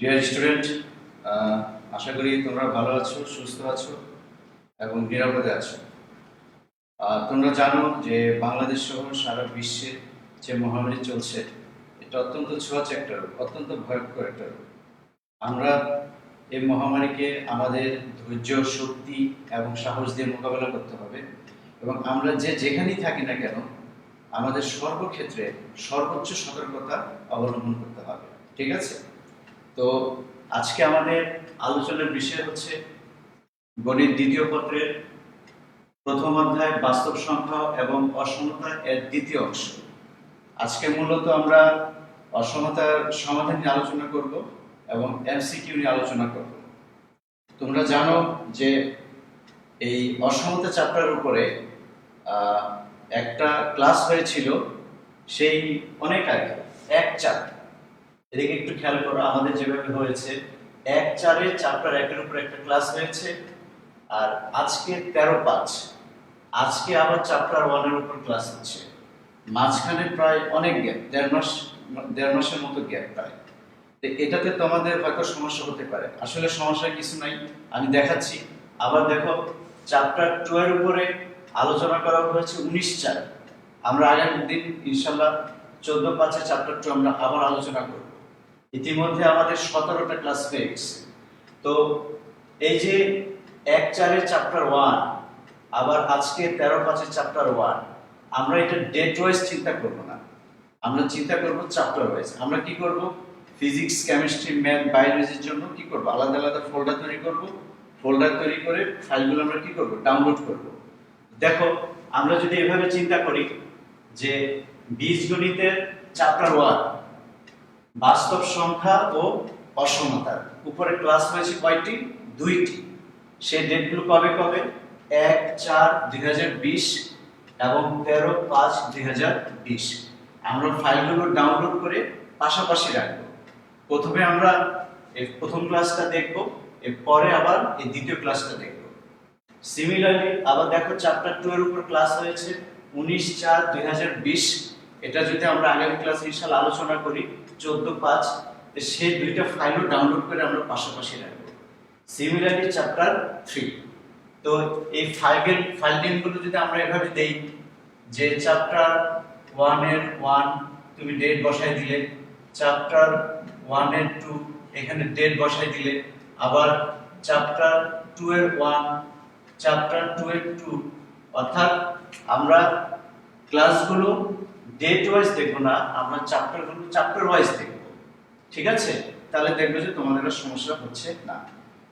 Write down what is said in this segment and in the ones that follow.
Dear student, আশা করি তোমরা ভালো আছো, সুস্থ আছো এবং নিরাপদে আছো। তোমরা জানো যে বাংলাদেশ সহ সারা বিশ্বে যে মহামারী চলছে, এটা অত্যন্ত ছোঁয়াচে একটা রোগ, অত্যন্ত ভয়ঙ্কর একটা রোগ। আমরা এই মহামারীকে আমাদের ধৈর্য, শক্তি এবং সাহস দিয়ে মোকাবেলা করতে হবে এবং আমরা যেখানেই থাকি না কেন আমাদের সর্বক্ষেত্রে সর্বোচ্চ সতর্কতা অবলম্বন করতে হবে। ঠিক আছে? তো আজকে আমাদের আলোচনার বিষয় হচ্ছে গণিত দ্বিতীয় পত্রের প্রথম অধ্যায় বাস্তব সংখ্যা এবং অসমতা এর দ্বিতীয় অংশ। আজকে মূলত আমরা অসমতার সমাধান নিয়ে আলোচনা করব এবং এমসিকিউ নিয়ে আলোচনা করব। তোমরা জানো যে এই অসমতা চ্যাপ্টার উপরে একটা ক্লাস হয়েছিল সেই অনেক আগে, 1-4। এদিকে একটু খেয়াল করো, আমাদের যেভাবে হয়েছে 1-4 চ্যাপ্টার 1-এর উপর একটা ক্লাস হয়েছে, আর আজকে 13-5 আজকে আবার চ্যাপ্টার 1-এর উপর ক্লাস হচ্ছে। মাঝখানে প্রায় অনেক গ্যাপ, দেড় মাসের মতো গ্যাপ প্রায়। তো এটাতে তোমাদের হয়তো সমস্যা হতে পারে। আসলে সমস্যা কিছু নাই, আমি দেখাচ্ছি। আবার দেখো, চ্যাপ্টার 2 এর উপরে আলোচনা করা হয়েছে 19-4। আমরা আগামী দিন ইনশাআল্লাহ 14-5 চ্যাপ্টার 2 আমরা আবার আলোচনা করব। ইতিমধ্যে আমাদের 17টা ক্লাস হয়ে গেছে। তো এই যে 1-4 চ্যাপ্টার 1 আবার আজকে 13-5 চ্যাপ্টার 1, আমরা এটা ডেট ওয়াইজ চিন্তা করব না, আমরা চিন্তা করব চ্যাপ্টার ওয়াইজ। আমরা কি করব, ফিজিক্স, কেমিস্ট্রি, ম্যাথ, বায়োলজির জন্য কি করব, আলাদা আলাদা ফোল্ডার তৈরি করব। ফোল্ডার তৈরি করে ফাইলগুলো আমরা কি করব, ডাউনলোড করব। দেখো, আমরা যদি এভাবে চিন্তা করি যে বীজগণিতের চ্যাপ্টার 1 বাস্তব সংখ্যা ও অসমতার উপরে ক্লাস হয়েছে কয়টি? 2টি। সেই ডেটগুলো কবে কবে? 1-4-2020 এবং 13-5-2020। আমরা ফাইলগুলো ডাউনলোড করে পাশাপাশি রাখবো। প্রথমে আমরা এই প্রথম ক্লাসটা দেখব, এরপরে আবার এই দ্বিতীয় ক্লাসটা দেখব। সিমিলারলি আবার দেখো, চ্যাপ্টার 2 এর উপর ক্লাস হয়েছে 19-4-2020। এটা যদি আমরা আগামী ক্লাসে ইনশাআল্লাহ আলোচনা করি 14-5, সেই দুইটা ফাইলও ডাউনলোড করে আমরা পাশাপাশি রাখবো। Similarly chapter 3। তো এই ফাইল নেমগুলো যদি আমরা এভাবে দেই যে চ্যাপ্টার 1 এর 1 তুমি ডেট বসাই দিলে, চ্যাপ্টার 1 এর 2 এখানে ডেট বসাই দিলে, আবার চ্যাপ্টার 2 এর 1, চ্যাপ্টার 2 এর 2, অর্থাৎ আমরা ক্লাসগুলো ডেট ওয়াইজ দেখব না, আমরা চ্যাপ্টারগুলো চ্যাপ্টার ওয়াইজ দেখব। ঠিক আছে? তাহলে দেখবে যে তোমাদের আর সমস্যা হচ্ছে না।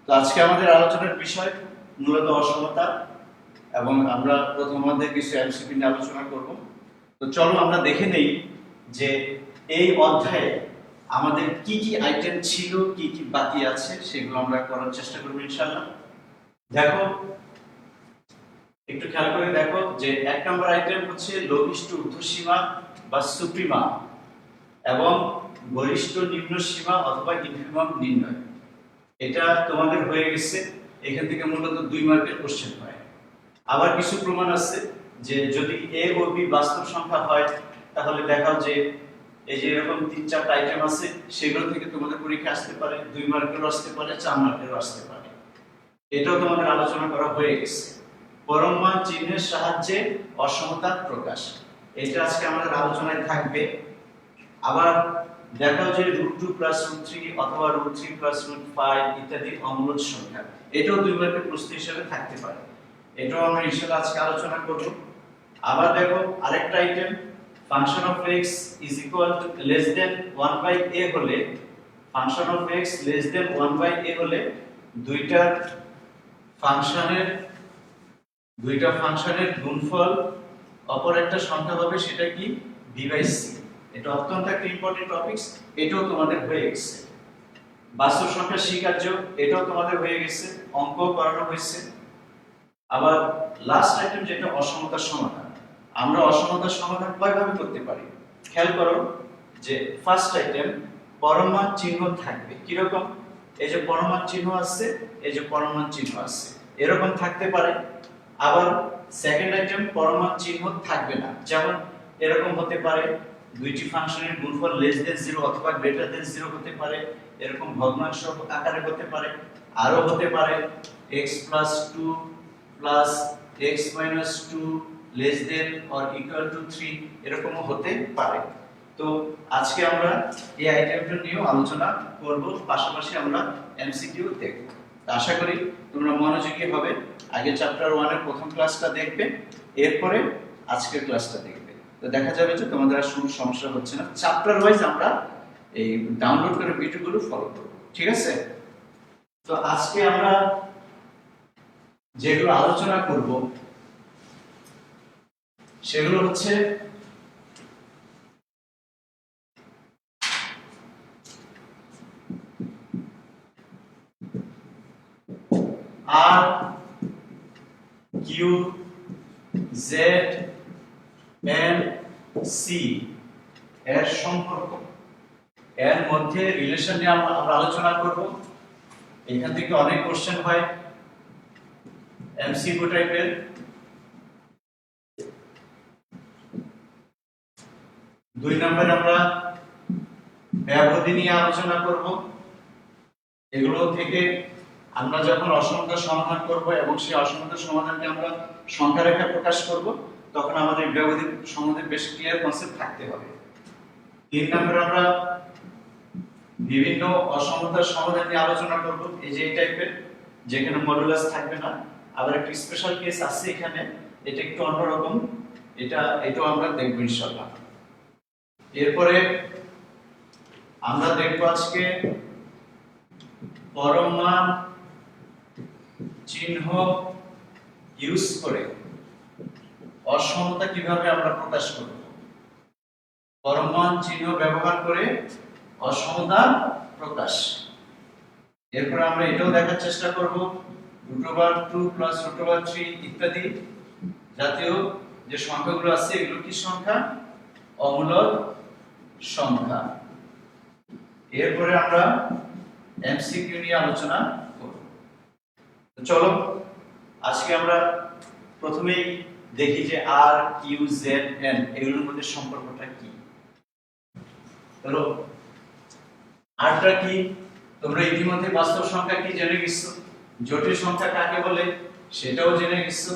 তো আজকে আমাদের আলোচনার বিষয় মূলত অসমতা এবং আমরা প্রথম অধ্যায়ে কিছু এমসিকিউ নিয়ে আলোচনা করব। তো চলো আমরা দেখে নেই যে এই অধ্যায়ে আমাদের কি কি আইটেম ছিল, কি কি বাকি আছে, সেগুলো আমরা করার চেষ্টা করব ইনশাআল্লাহ। দেখো, একটু খেয়াল করে দেখো যে 1 নম্বর আইটেম হচ্ছে লঘিষ্ঠ ঊর্ধ্বসীমা বা সুপ্রিমা এবং গরিষ্ঠ নিম্ন সীমা অথবা ইনফিমাম নির্ণয়। এটা তোমাদের হয়ে গেছে। এখান থেকে মূলত 2 মার্কের কোশ্চেন হয়। আবার কিছু প্রমাণ আছে যে যদি a ও b বাস্তব সংখ্যা হয় তাহলে দেখাও যে এই যে এরকম 3-4টা আইটেম আছে, সেগুলো থেকে তোমাদের পরীক্ষা আসতে পারে, 2 মার্কেরও আসতে পারে, 4 মার্কেরও আসতে পারে। এটাও তোমাদের আলোচনা করা হয়ে গেছে। পরম মান চিহ্নের সাহায্যে অসমতার প্রকাশ, এটা আজকে আমাদের আলোচনায় থাকবে। আবার দেখাও যে √2 + √3 অথবা √3 + √5 ইত্যাদি অমূলদ সংখ্যা, এটাও 2 মার্কের প্রশ্ন হিসেবে থাকতে পারে। এটাও আমরা ইনশাআল্লাহ আজকে আলোচনা করব। আবার দেখো আরেকটা item, function of x <1/a হলে, ফাংশন অফ x <1/a হলে দুইটা ফাংশনের গুণফল অপর একটা সংখ্যা হবে, সেটা কি? b/c। এটা অত্যন্ত একটা ইম্পর্টেন্ট টপিকস, এটাও তোমাদের হয়ে গেছে। বাস্তব সংখ্যা স্বীকার্য, এটাও তোমাদের হয়ে গেছে, অঙ্ক করানো হয়েছে। আবার লাস্ট আইটেম যেটা অসমতার সমাধান, আমরা অসমতার সমাধান কয়ভাবে করতে পারি খেয়াল করো। যে ফার্স্ট আইটেম, পরমাণ চিহ্ন থাকবে। কি রকম? এই যে পরমাণ চিহ্ন আছে, এই যে পরমাণ চিহ্ন আছে, এরকম থাকতে পারে। আবার সেকেন্ড আইটেম, পরমাণ চিহ্ন থাকবে না, যেমন এরকম হতে পারে দুইটি ফাংশনের গুণফল লেস দেন 0 অথবা গ্রেটার দেন 0 হতে পারে, এরকম ভগ্নাংশ আকারে হতে পারে, আরো হতে পারে x + 2 + x - 2 less than or equal to 3 এরকমও হতে পারে। তো আজকে আমরা এই আইটেমটা নিয়েও আলোচনা করব, পাশাপাশি আমরা এমসিকিউ দেখব। আশা করি তোমরা মনোযোগী হবে, আগে চ্যাপ্টার 1 এর প্রথম ক্লাসটা দেখবে, এরপরে আজকের ক্লাসটা দেখবে। তো দেখা যাবে যে তোমাদের আর কোনো সমস্যা হচ্ছে না, চ্যাপ্টার ওয়াইজ আমরা এই ডাউনলোড করে ভিডিওগুলো ফলো করব, ঠিক আছে? তো আজকে আমরা যেগুলো আলোচনা করব সেগুলো হচ্ছে আর কিউ জেড এন সি এর সম্পর্ক, এর মধ্যে রিলেশন নিয়ে আমরা আলোচনা করব। এখান থেকে অনেক কোশ্চেন হয় এমসিকিউ টাইপের। দুই নম্বরে আমরা ব্যবধি নিয়ে আলোচনা করব। এগুলো থেকে আমরা যখন অসমতার সমাধান করব এবং সেই অসমতার সমাধানকে আমরা সংখ্যা রেখা প্রকাশ করব, তখন আমাদের ব্যবধি সম্বন্ধে বেশ ক্লিয়ার কনসেপ্ট থাকতে হবে। তিন নম্বরে আমরা বিভিন্ন অসমতার সমাধান নিয়ে আলোচনা করব, এই যে এই টাইপের, যেখানে মডুলাস থাকবে না। আবার একটা স্পেশাল কেস আছে এখানে, এটা একটু অন্যরকম, এটাও আমরা দেখব ইনশাআল্লাহ। এরপরে আমরা দেখব আজকে পরম মান চিহ্ন ইউজ করে অসমতা কিভাবে আমরা প্রকাশ করব। পরম মান চিহ্ন ব্যবহার করে অসমতা প্রকাশ। এরপর আমরা এটাও দেখার চেষ্টা করব √2 + √3 ইত্যাদি জাতীয় যে সংখ্যাগুলো আছে এগুলো কি সংখ্যা? অমূলক সংখ্যা। এরপরে আমরা এমসিকিউ নিয়ে আলোচনা করব। তো চলো আজকে আমরা প্রথমেই দেখি যে আর কিউ জেড এন এগুলোর মধ্যে সম্পর্কটা কি। ধরো আরটা কি তোমরা ইতিমধ্যে বাস্তব সংখ্যা কি জেনে গেছো, জটিল সংখ্যা কাকে বলে সেটাও জেনে গেছো।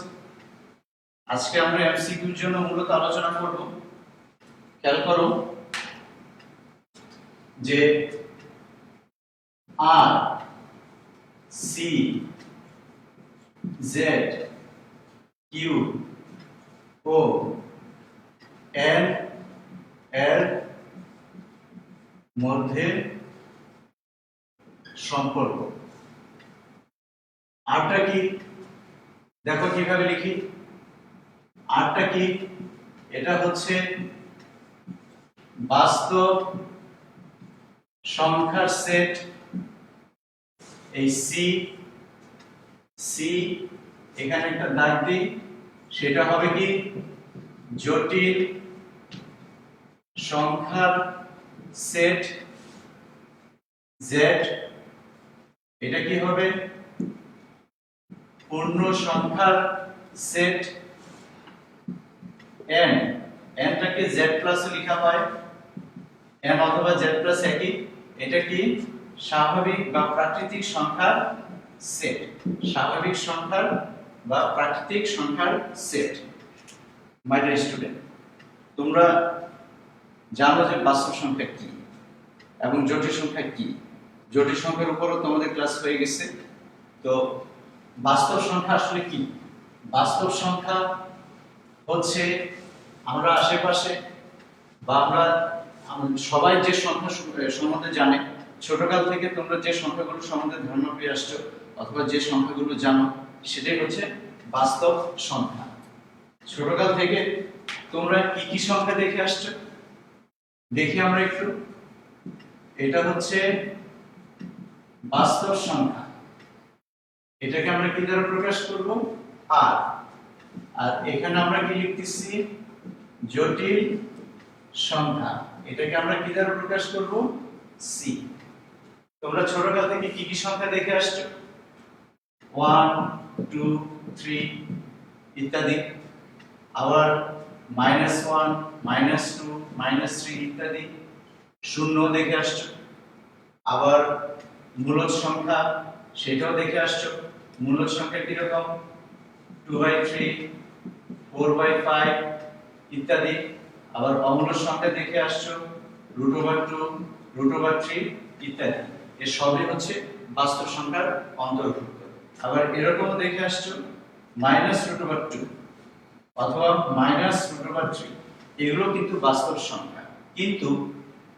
আজকে আমরা এমসিকিউর জন্য মূলত আলোচনা করব। খেয়াল করো যে R C Z Q O N এর মধ্যে সম্পর্ক। আরটা কি দেখো কিভাবে লিখি। আরটা কি? এটা হচ্ছে বাস্তব সংখ্যার সেট। এই সি সি এখানে একটা দাগ দিই, সেটা হবে কি জটিল সংখ্যার সেট। জেড এটা কি হবে পূর্ণ সংখ্যার সেট। এন এনটাকে জেড প্লাস লেখা হয়, এন অথবা জেড প্লাস একই। এটা কি স্বাভাবিক বা প্রাকৃতিক সংখ্যার সেট। স্বাভাবিক সংখ্যার বা প্রাকৃতিক সংখ্যার সেট। মাই ডিয়ার স্টুডেন্ট, তোমরা জানো যে বাস্তব সংখ্যা কি এবং জটিল সংখ্যা কি। জটিল সংখ্যার উপরও তোমাদের ক্লাস হয়ে গেছে। তো বাস্তব সংখ্যা আসলে কি? বাস্তব সংখ্যা হচ্ছে আমরা আশেপাশে বা আমরা সবাই যে সংখ্যা সম্বন্ধে জানে, ছোটকাল থেকে তোমরা যে সংখ্যাগুলো সম্বন্ধে ধারণা পেয়ে আসছো অথবা যে সংখ্যাগুলো জানো সেটাই হচ্ছে বাস্তব সংখ্যা। ছোটকাল থেকে তোমরা কি কি সংখ্যা দেখে আসছো দেখি আমরা একটু। এটা হচ্ছে বাস্তব সংখ্যা। এটাকে আমরা কি দ্বারা প্রকাশ করব? আর। আর এখানে আমরা কি লিখতেছি? জটিল সংখ্যা। এটাকে আমরা কি দ্বারা প্রকাশ করব? সি। তোমরা ছোটকাল থেকে কি কি সংখ্যা দেখে আসছো? 1 2 3 ইত্যাদি। আবার -1 -2 -3 ইত্যাদি। শূন্য দেখে আসছো। আবার মূলদ সংখ্যা সেটাও দেখে আসছো। মূলদ সংখ্যা কি রকম 2/3 4/5 ইত্যাদি। আবার অমূলদ সংখ্যা দেখে আসছো √2 √3 ইত্যাদি। এই সবই হচ্ছে বাস্তব সংখ্যার অন্তর্ভুক্ত। আবার এরকম দেখে আসছো -√2 অথবা -√3, এগুলো কিন্তু বাস্তব সংখ্যা। কিন্তু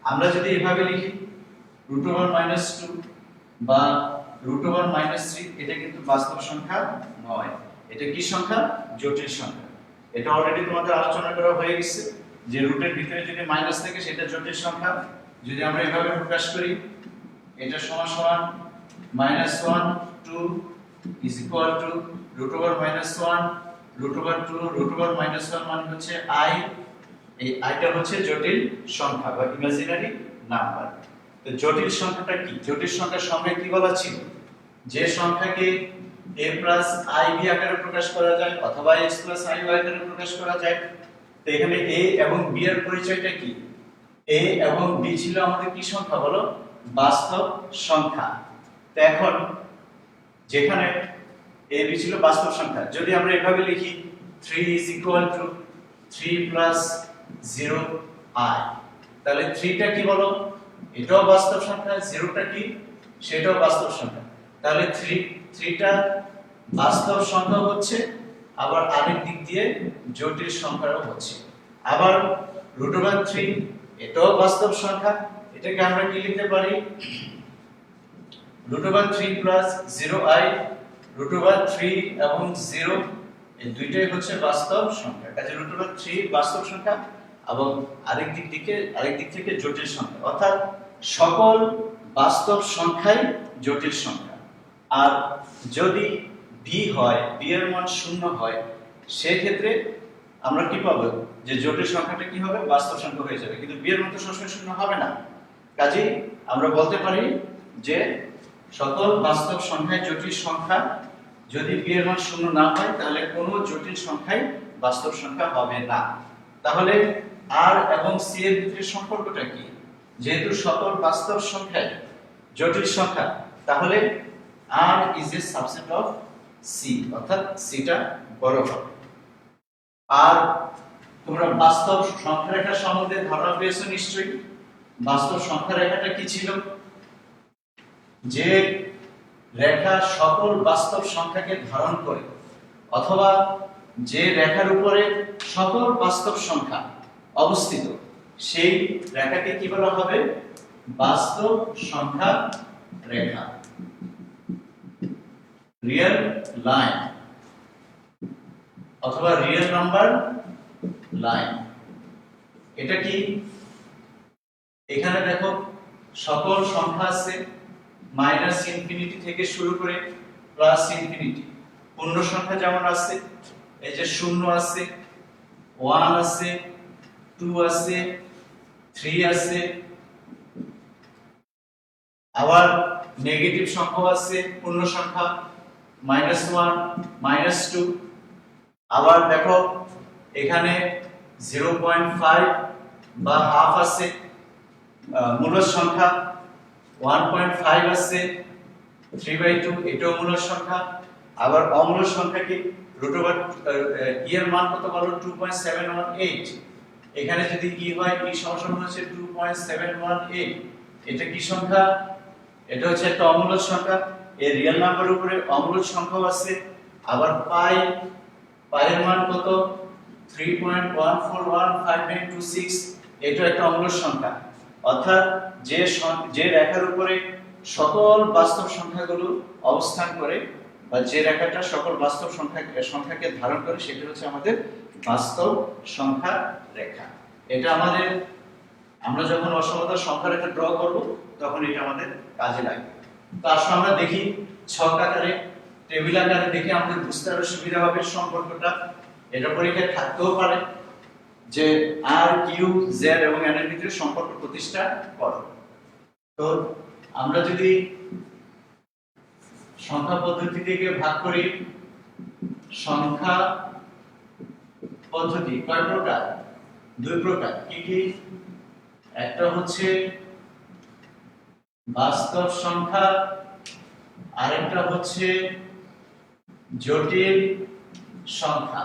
আমরা যদি এভাবে লিখি √2 বা √3, এটা কিন্তু বাস্তব সংখ্যা নয়। এটা কি সংখ্যা? জটিল সংখ্যা। এটা অলরেডি তোমাদের আলোচনা করা হয়ে গেছে যে রুটের ভিতরে যদি মাইনাস থাকে সেটা জটিল সংখ্যা। যদি আমরা এভাবে প্রকাশ করি, এটা সমান সমান -1 2 is equal to √1 √2 √1 মানে হচ্ছে i। এই আইটা হচ্ছে জটিল সংখ্যা বা ইমাজিনারি নাম্বার। তো জটিল সংখ্যাটা কি? জটিল সংখ্যার সঙ্গে কি বলা ছিল? যে সংখ্যাকে a প্লাস ib আকারে প্রকাশ করা যায় অথবা x প্লাস iy আকারে প্রকাশ করা যায়। তো এখানে a এবং b এর পরিচয়টা কি? a এবং b ছিল আমাদের কি সংখ্যা বলো? বাস্তব সংখ্যা। তো এখন যেখানে a b ছিল বাস্তব সংখ্যা, যদি আমরা এভাবে লিখি 3 is equal to 3 plus 0i, তাহলে 3 টা কি বলো? এটাও বাস্তব সংখ্যা। 0 টা কি? সেটাও বাস্তব সংখ্যা। তাহলে 3 টা বাস্তব সংখ্যা হচ্ছে, আবার আরেক দিক দিয়ে জটিল সংখ্যাও হচ্ছে। আবার √3 এটাও বাস্তব সংখ্যা। এটাকে আমরা কি লিখতে পারি? √3 plus 0i, √3 এবং 0 এই দুইটাই হচ্ছে বাস্তব সংখ্যা। কাজে √3 বাস্তব সংখ্যা এবং আরেক দিক থেকে জটিল সংখ্যা। অর্থাৎ সকল বাস্তব সংখ্যাই জটিল সংখ্যা। আর যদি b হয়, b এর মান 0 হয়, সেই ক্ষেত্রে আমরা কি পাবো? যে জটিল সংখ্যাটা কি হবে? বাস্তব সংখ্যা হয়ে যাবে। কিন্তু b এর মান তো সবসময় 0 হবে না। কাজেই আমরা বলতে পারি যে সকল বাস্তব সংখ্যাই জটিল সংখ্যা। যদি b এর মান 0 না হয় তাহলে কোনো জটিল সংখ্যাই বাস্তব সংখ্যা হবে না। তাহলে r এবং c এর ভিতরে সম্পর্কটা কি? যেহেতু সকল বাস্তব সংখ্যাই জটিল সংখ্যা, তাহলে r is a subset of c, অর্থাৎ c টা বড় হবে। আর তোমরা বাস্তব সংখ্যা রেখা সম্বন্ধে ধারণা পেয়েছো নিশ্চয়ই। বাস্তব সংখ্যা রেখাটা কি ছিল? যে রেখা সকল বাস্তব সংখ্যাকে ধারণ করে, অথবা যে রেখার উপরে সকল বাস্তব সংখ্যা অবস্থিত, সেই রেখাকে কি বলা হবে? বাস্তব সংখ্যা রেখা, রিয়েল লাইন অথবা রিয়েল নাম্বার লাইন। এটা কি? এখানে দেখো সকল সংখ্যা আছে -∞ থেকে শুরু করে +∞। পূর্ণ সংখ্যা যেমন আছে, এই যে 0 আছে, 1 আছে, 2 আছে, 3 আছে। আবার নেগেটিভ সংখ্যা আছে, পূর্ণ সংখ্যা -1 -2। আবার দেখো এখানে 0.5 বা হাফ আছে। মূলদ সংখ্যা 1.5 আছে, 3/2 এটাও মূলদ সংখ্যা। আবার অমূলদ সংখ্যা কি? এর মান কত বলো? 2.718। এখানে যদি ই হয়, ই সমান হচ্ছে 2.718। এটা কি সংখ্যা? এটা হচ্ছে একটা অমূলদ সংখ্যা। এর রিয়েল নাম্বারের উপরে অমূলদ সংখ্যাও আছে। আবার পাই এর মান কত? 3.141526। এটা একটা অমূলদ সংখ্যা। অর্থাৎ যে রেখার উপরে সকল বাস্তব সংখ্যাগুলো অবস্থান করে, বা যে রেখাটা সকল বাস্তব সংখ্যাকে ধারণ করে, সেটা হচ্ছে আমাদের বাস্তব সংখ্যা রেখা। এটা আমরা যখন অসমতার সংখ্যা রেখা ড্র করব তখন এটা আমাদের কাজে লাগবে। তো আসলে আমরা দেখি ছক আকারে, টেবিল আকারে দেখে আমাদের বুঝতে আরো সুবিধা হবে সম্পর্কটা। এটা পরীক্ষায় থাকতেও পারে যে r q z এবং n এর ভিতরে সম্পর্ক প্রতিষ্ঠা করো। তো আমরা যদি সংখ্যা পদ্ধতি থেকে ভাগ করি, সংখ্যা পদ্ধতি কয় প্রকার? দুই প্রকার। কি কি? একটা হচ্ছে বাস্তব সংখ্যা, আরেকটা হচ্ছে জটিল সংখ্যা।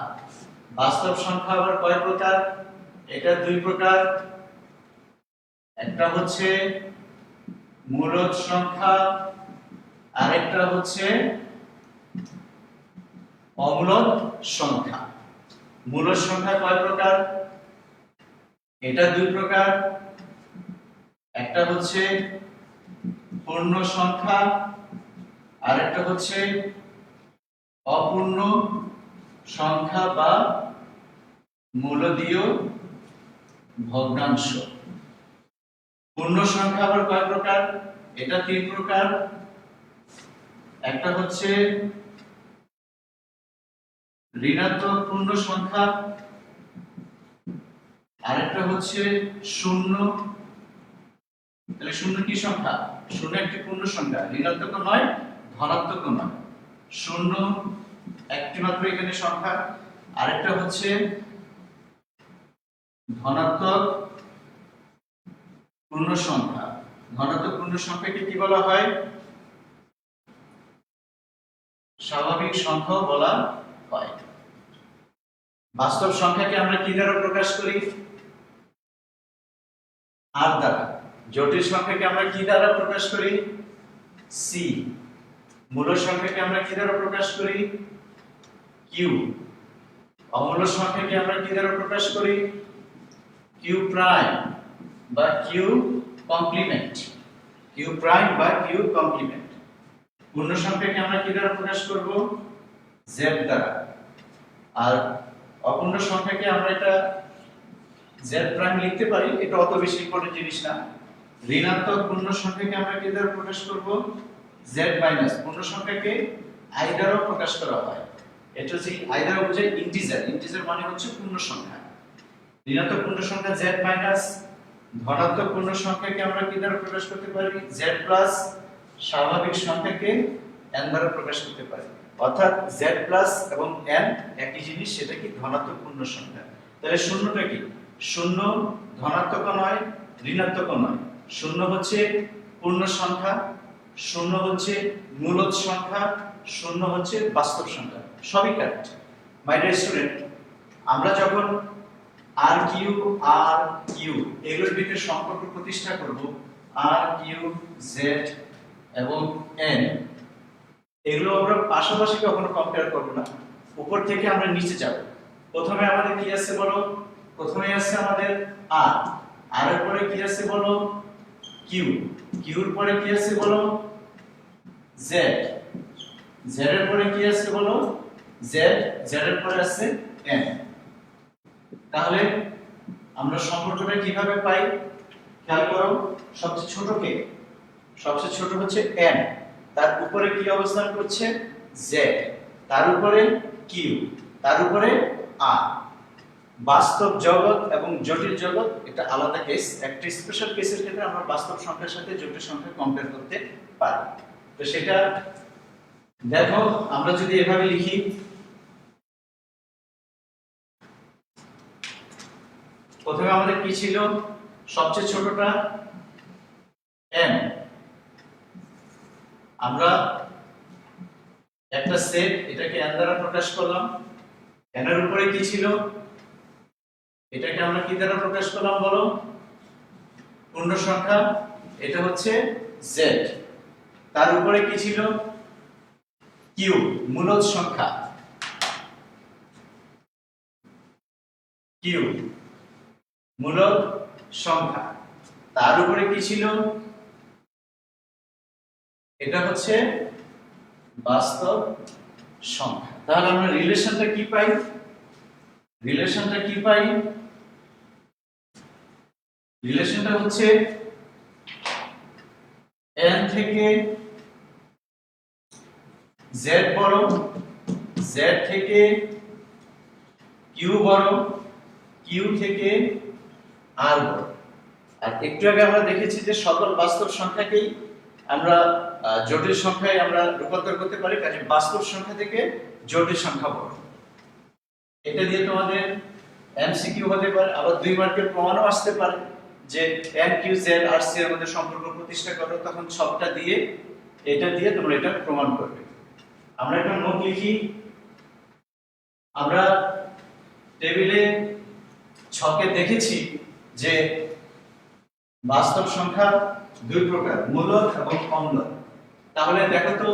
বাস্তব সংখ্যা আবার কয় প্রকার? এটা দুই প্রকার। একটা হচ্ছে মূলদ সংখ্যা, আরেকটা হচ্ছে অমূলদ সংখ্যা। মূলদ সংখ্যা কয় প্রকার? এটা দুই প্রকার। একটা হচ্ছে পূর্ণ সংখ্যা, আরেকটা হচ্ছে অপূর্ণ সংখ্যা বা মূলদীয় ভগ্নাংশ। পূর্ণ সংখ্যা আবার কয় প্রকার? এটা তিন প্রকার। একটা হচ্ছে ঋণাত্মক পূর্ণ সংখ্যা, আরেকটা হচ্ছে শূন্য। তাহলে শূন্য কি সংখ্যা? শূন্য একটি পূর্ণ সংখ্যা, ঋণাত্মক নয় ধনাত্মক নয়, শূন্য একটি মাত্র এখানে সংখ্যা। আরেকটা হচ্ছে ধনাত্মক পূর্ণ সংখ্যা। ধনাত্মক পূর্ণ সংখ্যাকে কি বলা হয়? স্বাভাবিক সংখ্যা বলা হয়। বাস্তব সংখ্যাকে আমরা কি দ্বারা প্রকাশ করি? আর দ্বারা। জটিল সংখ্যাকে আমরা কি দ্বারা প্রকাশ করি? সি। মূল সংখ্যাকে আমরা কি দ্বারা প্রকাশ করি? কিউ। অমূল সংখ্যাকে আমরা কি দ্বারা প্রকাশ করি? কিউ প্রাইম বা কিউ কমপ্লিমেন্ট। কিউ প্রাইম বা কিউ কমপ্লিমেন্ট। পূর্ণ সংখ্যাকে আমরা কি দ্বারা প্রকাশ করব? জেড দ্বারা। আর অপূর্ণ সংখ্যাকে আমরা এটা জেড প্রাইম লিখতে পারি, এটা অত বেশি ইম্পর্টেন্ট জিনিস না। ঋণাত্মক পূর্ণ সংখ্যাকে আমরা কি দ্বারা প্রকাশ করব? Z minus. পূর্ণ সংখ্যাকে আই দ্বারা প্রকাশ করা হয়। এটা হচ্ছে আই দ্বারা বোঝায় ইন্টিজার। ইন্টিজার মানে হচ্ছে পূর্ণ সংখ্যা। ঋণাত্মক পূর্ণ সংখ্যা জেড মাইনাস। ধনাত্মক পূর্ণ সংখ্যাকে আমরা কি দ্বারা প্রকাশ করতে পারি? Z plus. স্বাভাবিক সংখ্যাকে এন দ্বারা প্রকাশ করতে পারি। অর্থাৎ জেড প্লাস এবং এন একই জিনিস, সেটা কি? ধনাত্মক পূর্ণ সংখ্যা। তাহলে শূন্যটা কি? শূন্য ধনাত্মক নয় ঋণাত্মক নয়। শূন্য হচ্ছে পূর্ণ সংখ্যা, শূন্য হচ্ছে মূলদ সংখ্যা, শূন্য হচ্ছে বাস্তব সংখ্যা। সবই কারেক্ট। মাই ডিয়ার স্টুডেন্ট, আমরা যখন আর কিউ এগুলোর ভিতরে সম্পর্ক প্রতিষ্ঠা করব, আর কিউ জেড এবং এন, এগুলো আমরা পাশাপাশি কখনো কম্পেয়ার করব না। উপর থেকে আমরা নিচে যাব। প্রথমে আমাদের কি আছে বলো? প্রথমে আছে আমাদের আর, আর এর পরে কি আছে বলো? কিউ, কিউর পরে কি আছে বলো? জেড, জেড এর পরে কি আছে বলো? জেড, জেড এর পরে আছে এন। তাহলে আমরা সম্পর্কটা কিভাবে পাই? খেয়াল করো, সবচেয়ে ছোট কে? সবচেয়ে ছোট হচ্ছে এন। তার উপরে কি অবস্থান করছে? জেড। তার উপরে কিউ, তার উপরে আর। বাস্তব জগৎ এবং জটিল জগৎ এটা আলাদা কেস। একটা স্পেশাল কেসের ক্ষেত্রে আমরা বাস্তব সংখ্যার সাথে জটিল সংখ্যা কম্পেয়ার করতে পারি। তো সেটা দেখো, আমরা যদি এভাবে লিখি, প্রথমে আমাদের কি ছিল? সবচেয়ে ছোটটা এন। আমরা একটা সেট, এটাকে এন দ্বারা প্রকাশ করলাম। এন এর উপরে কি ছিল? এটাকে আমরা কি দ্বারা প্রকাশ করলাম বলো? পূর্ণ সংখ্যা, এটা হচ্ছে জেড। তার উপরে কি ছিল? কিউ, মূলদ সংখ্যা। কিউ মূলদ সংখ্যা। তার উপরে কি ছিল? এটা হচ্ছে বাস্তব সংখ্যা। তাহলে আমরা রিলেশনটা কি পাই? রিলেশনটা কি পাই? রিলেশনটা হচ্ছে n থেকে z বড়, z থেকে q বড়, q থেকে r বড়। আর একটু আগে আমরা দেখেছি যে সকল বাস্তব সংখ্যাকেই আমরা জটিল সংখ্যায় আমরা রূপান্তর করতে পারি, কাজে বাস্তব সংখ্যা থেকে জটিল সংখ্যা বড়। এটা দিয়ে তোমাদের এমসিকিউ হতে পারে, আবার 2 মার্কের প্রমাণও আসতে পারে যে এন কিউ জেড আর সি এর মধ্যে সম্পর্ক প্রতিষ্ঠা করো, তখন ছকটা দিয়ে এটা দিয়ে তোমরা এটা প্রমাণ করবে। আমরা একটা নোট লিখি। আমরা টেবিলে ছকে দেখেছি যে বাস্তব সংখ্যা 2 প্রকার, মূলদ এবং অম্লদ। তাহলে দেখো তো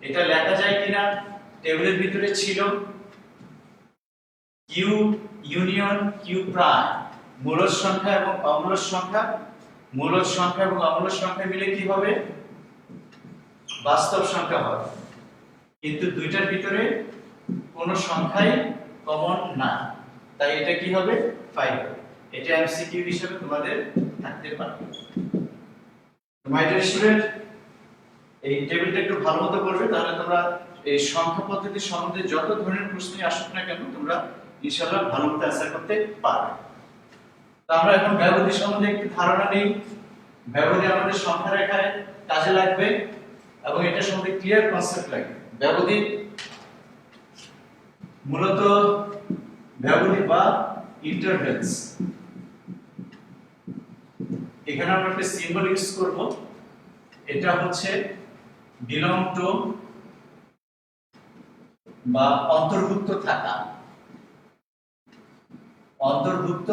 এটা লেখা যায় কিনা। টেবিলের ভিতরে ছিল কিউ ইউনিয়ন কিউ প্রাইম, মূলদ সংখ্যা এবং অম্লদ সংখ্যা। মূলদ সংখ্যা এবং অম্লদ সংখ্যা মিলে কি হবে? বাস্তব সংখ্যা হবে। কিন্তু দুইটার ভিতরে কোনো সংখ্যাই কমন না, তাই এটা কি হবে? 5 হবে। এটা এমসিকিউ হিসেবে তোমাদের থাকতে পারে। মাই ডিয়ার স্টুডেন্ট, এই টেবিলটা একটু ভালো মতো করবে, তাহলে তোমরা এই সংখ্যা পদ্ধতি সম্বন্ধে যত ধরনের প্রশ্নই আসুক না কেন তোমরা ইনশাআল্লাহ ভালো মতো অ্যান্সার করতে পারবে। তো আমরা এখন ব্যবধি সম্বন্ধে একটু ধারণা নিই। ব্যবধি আমাদের সংখ্যা রেখায় কাজে লাগবে এবং এটা সম্বন্ধে ক্লিয়ার কনসেপ্ট লাগবে। ব্যবধি মূলত ব্যবধি বা ইন্টারভেলস, এখানে আমরা একটা সিম্বল ইউজ করব। এটা হচ্ছে বিলং টু বা অন্তর্ভুক্ত থাকা, অন্তর্ভুক্ত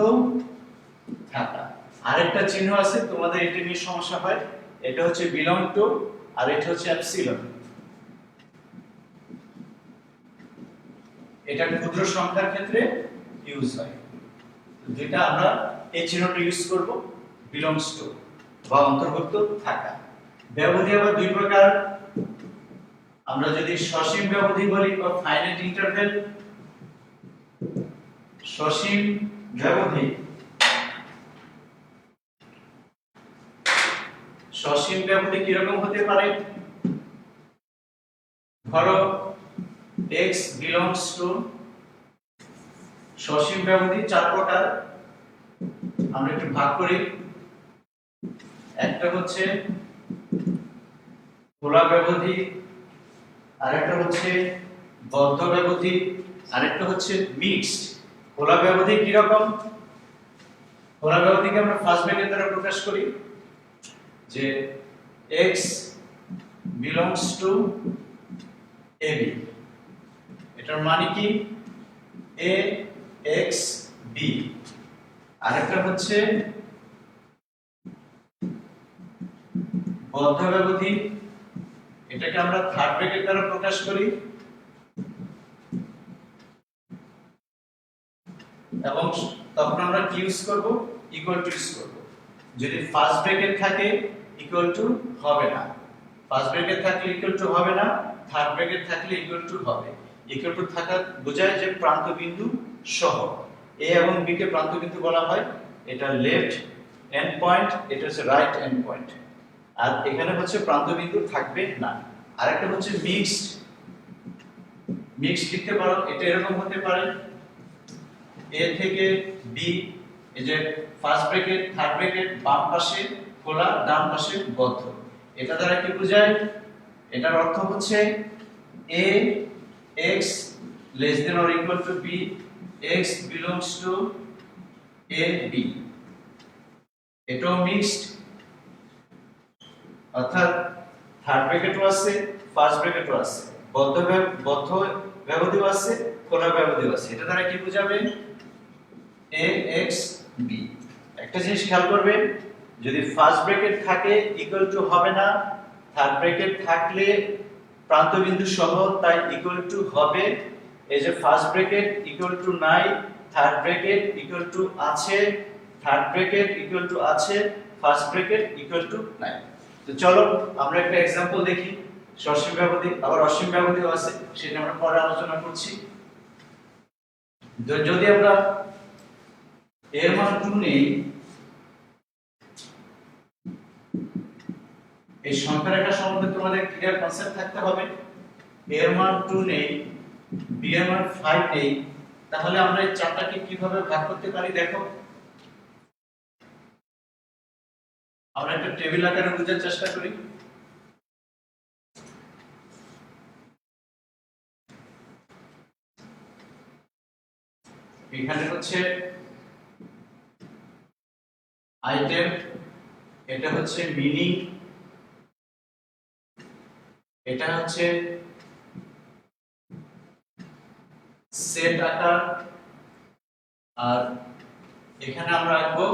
থাকা। আরেকটা চিহ্ন আছে, তোমাদের এটা নিয়ে সমস্যা হয়, এটা হচ্ছে বিলং টু আর এটা হচ্ছে এপসিলন। এটা ক্ষুদ্র সংখ্যার ক্ষেত্রে ইউজ হয়। যেটা আমরা এই চিহ্নটা ইউজ করব, বিলংস টু বা অন্তর্ভুক্ত থাকা। ব্যবধি আবার 2 প্রকার। আমরা যদি সসীম ব্যবধি বলি বা ফাইনাইট ইন্টারভেল, সসীম ব্যবধি, সসীম ব্যবধি কি রকম হতে পারে? ধরো x belongs to, সসীম ব্যবধি 4 প্রকার, আমরা একটু ভাগ করি। একটা হচ্ছে খোলা ব্যবধি, আরেকটা হচ্ছে বদ্ধ ব্যবধি, আরেকটা হচ্ছে মিক্সড। খোলা ব্যবধি কি রকম? খোলা ব্যবধিকে আমরা ফার্স্ট ব্র্যাকেট দ্বারা প্রকাশ করি যে x belongs to ab, এটার মানে কি a x b। আরেকটা হচ্ছে বদ্ধ ব্যবধি, এটাকে আমরা থার্ড ব্র্যাকেট দ্বারা প্রকাশ করি এবং তখন আমরা কি ইউজ করব? ইকুয়াল টু ইউজ করব। যদি ফার্স্ট ব্র্যাকেট থাকে ইকুয়াল টু হবে না, ফার্স্ট ব্র্যাকেট থাকলে ইকুয়াল টু হবে না, থার্ড ব্র্যাকেট থাকলে ইকুয়াল টু হবে। ইকুয়াল টু থাকা বোঝায় যে প্রান্ত বিন্দু সহ। এ এবং বি কে প্রান্ত বিন্দু বলা হয়। এটা লেফট এন্ড পয়েন্ট, এটা হচ্ছে রাইট এন্ড পয়েন্ট। আর এখানে হচ্ছে প্রান্ত বিন্দু থাকবে না। আরেকটা হচ্ছে মিক্সড। মিক্সড লিখতে পারো, এটা এরকম হতে পারে এ থেকে বি, এই যে ফার্স্ট ব্র্যাকেট থার্ড ব্র্যাকেট বাম পাশে খোলা ডান পাশে বদ্ধ। এটা দ্বারা কি বোঝায়? এটার অর্থ হচ্ছে a x less than or equal to b, x belongs to a b। এটাও মিক্সড, অর্থাৎ থার্ড ব্র্যাকেটও আছে ফার্স্ট ব্র্যাকেটও আছে, বদ্ধ ব্যবধিও আছে খোলা ব্যবধিও আছে। এটা দ্বারা কি বোঝাবে? a x b। একটা জিনিস খেয়াল করবে, যদি ফার্স্ট ব্র্যাকেট থাকে ইকুয়াল টু হবে না, থার্ড ব্র্যাকেট থাকলে প্রান্ত বিন্দু সহ তাই ইকুয়াল টু হবে। এই যে ফার্স্ট ব্র্যাকেট ইকুয়াল টু নাই, থার্ড ব্র্যাকেট ইকুয়াল টু আছে, থার্ড ব্র্যাকেট ইকুয়াল টু আছে, ফার্স্ট ব্র্যাকেট ইকুয়াল টু নাই। তো চলো আমরা একটা एग्जांपल দেখি। সসীম ব্যবধি আবার অসীম ব্যবধিও আছে, সেটা আমরা পরে আলোচনা করছি। যদি আমরা এর মান 2 নেই, এই সংখ্যা রেখা সম্বন্ধে তোমাদের ক্লিয়ার কনসেপ্ট থাকতে হবে। এর মান 2 নেই, বি এর মান 5 নেই, তাহলে আমরা এই চারটাকে কিভাবে ভাগ করতে পারি দেখো। আমরা একটা টেবিল আকারে বোঝার চেষ্টা করি। এখানে হচ্ছে আইটেম, এটা হচ্ছে মিনিং, এটা হচ্ছে সেট আকার, আর এখানে আমরা রাখবো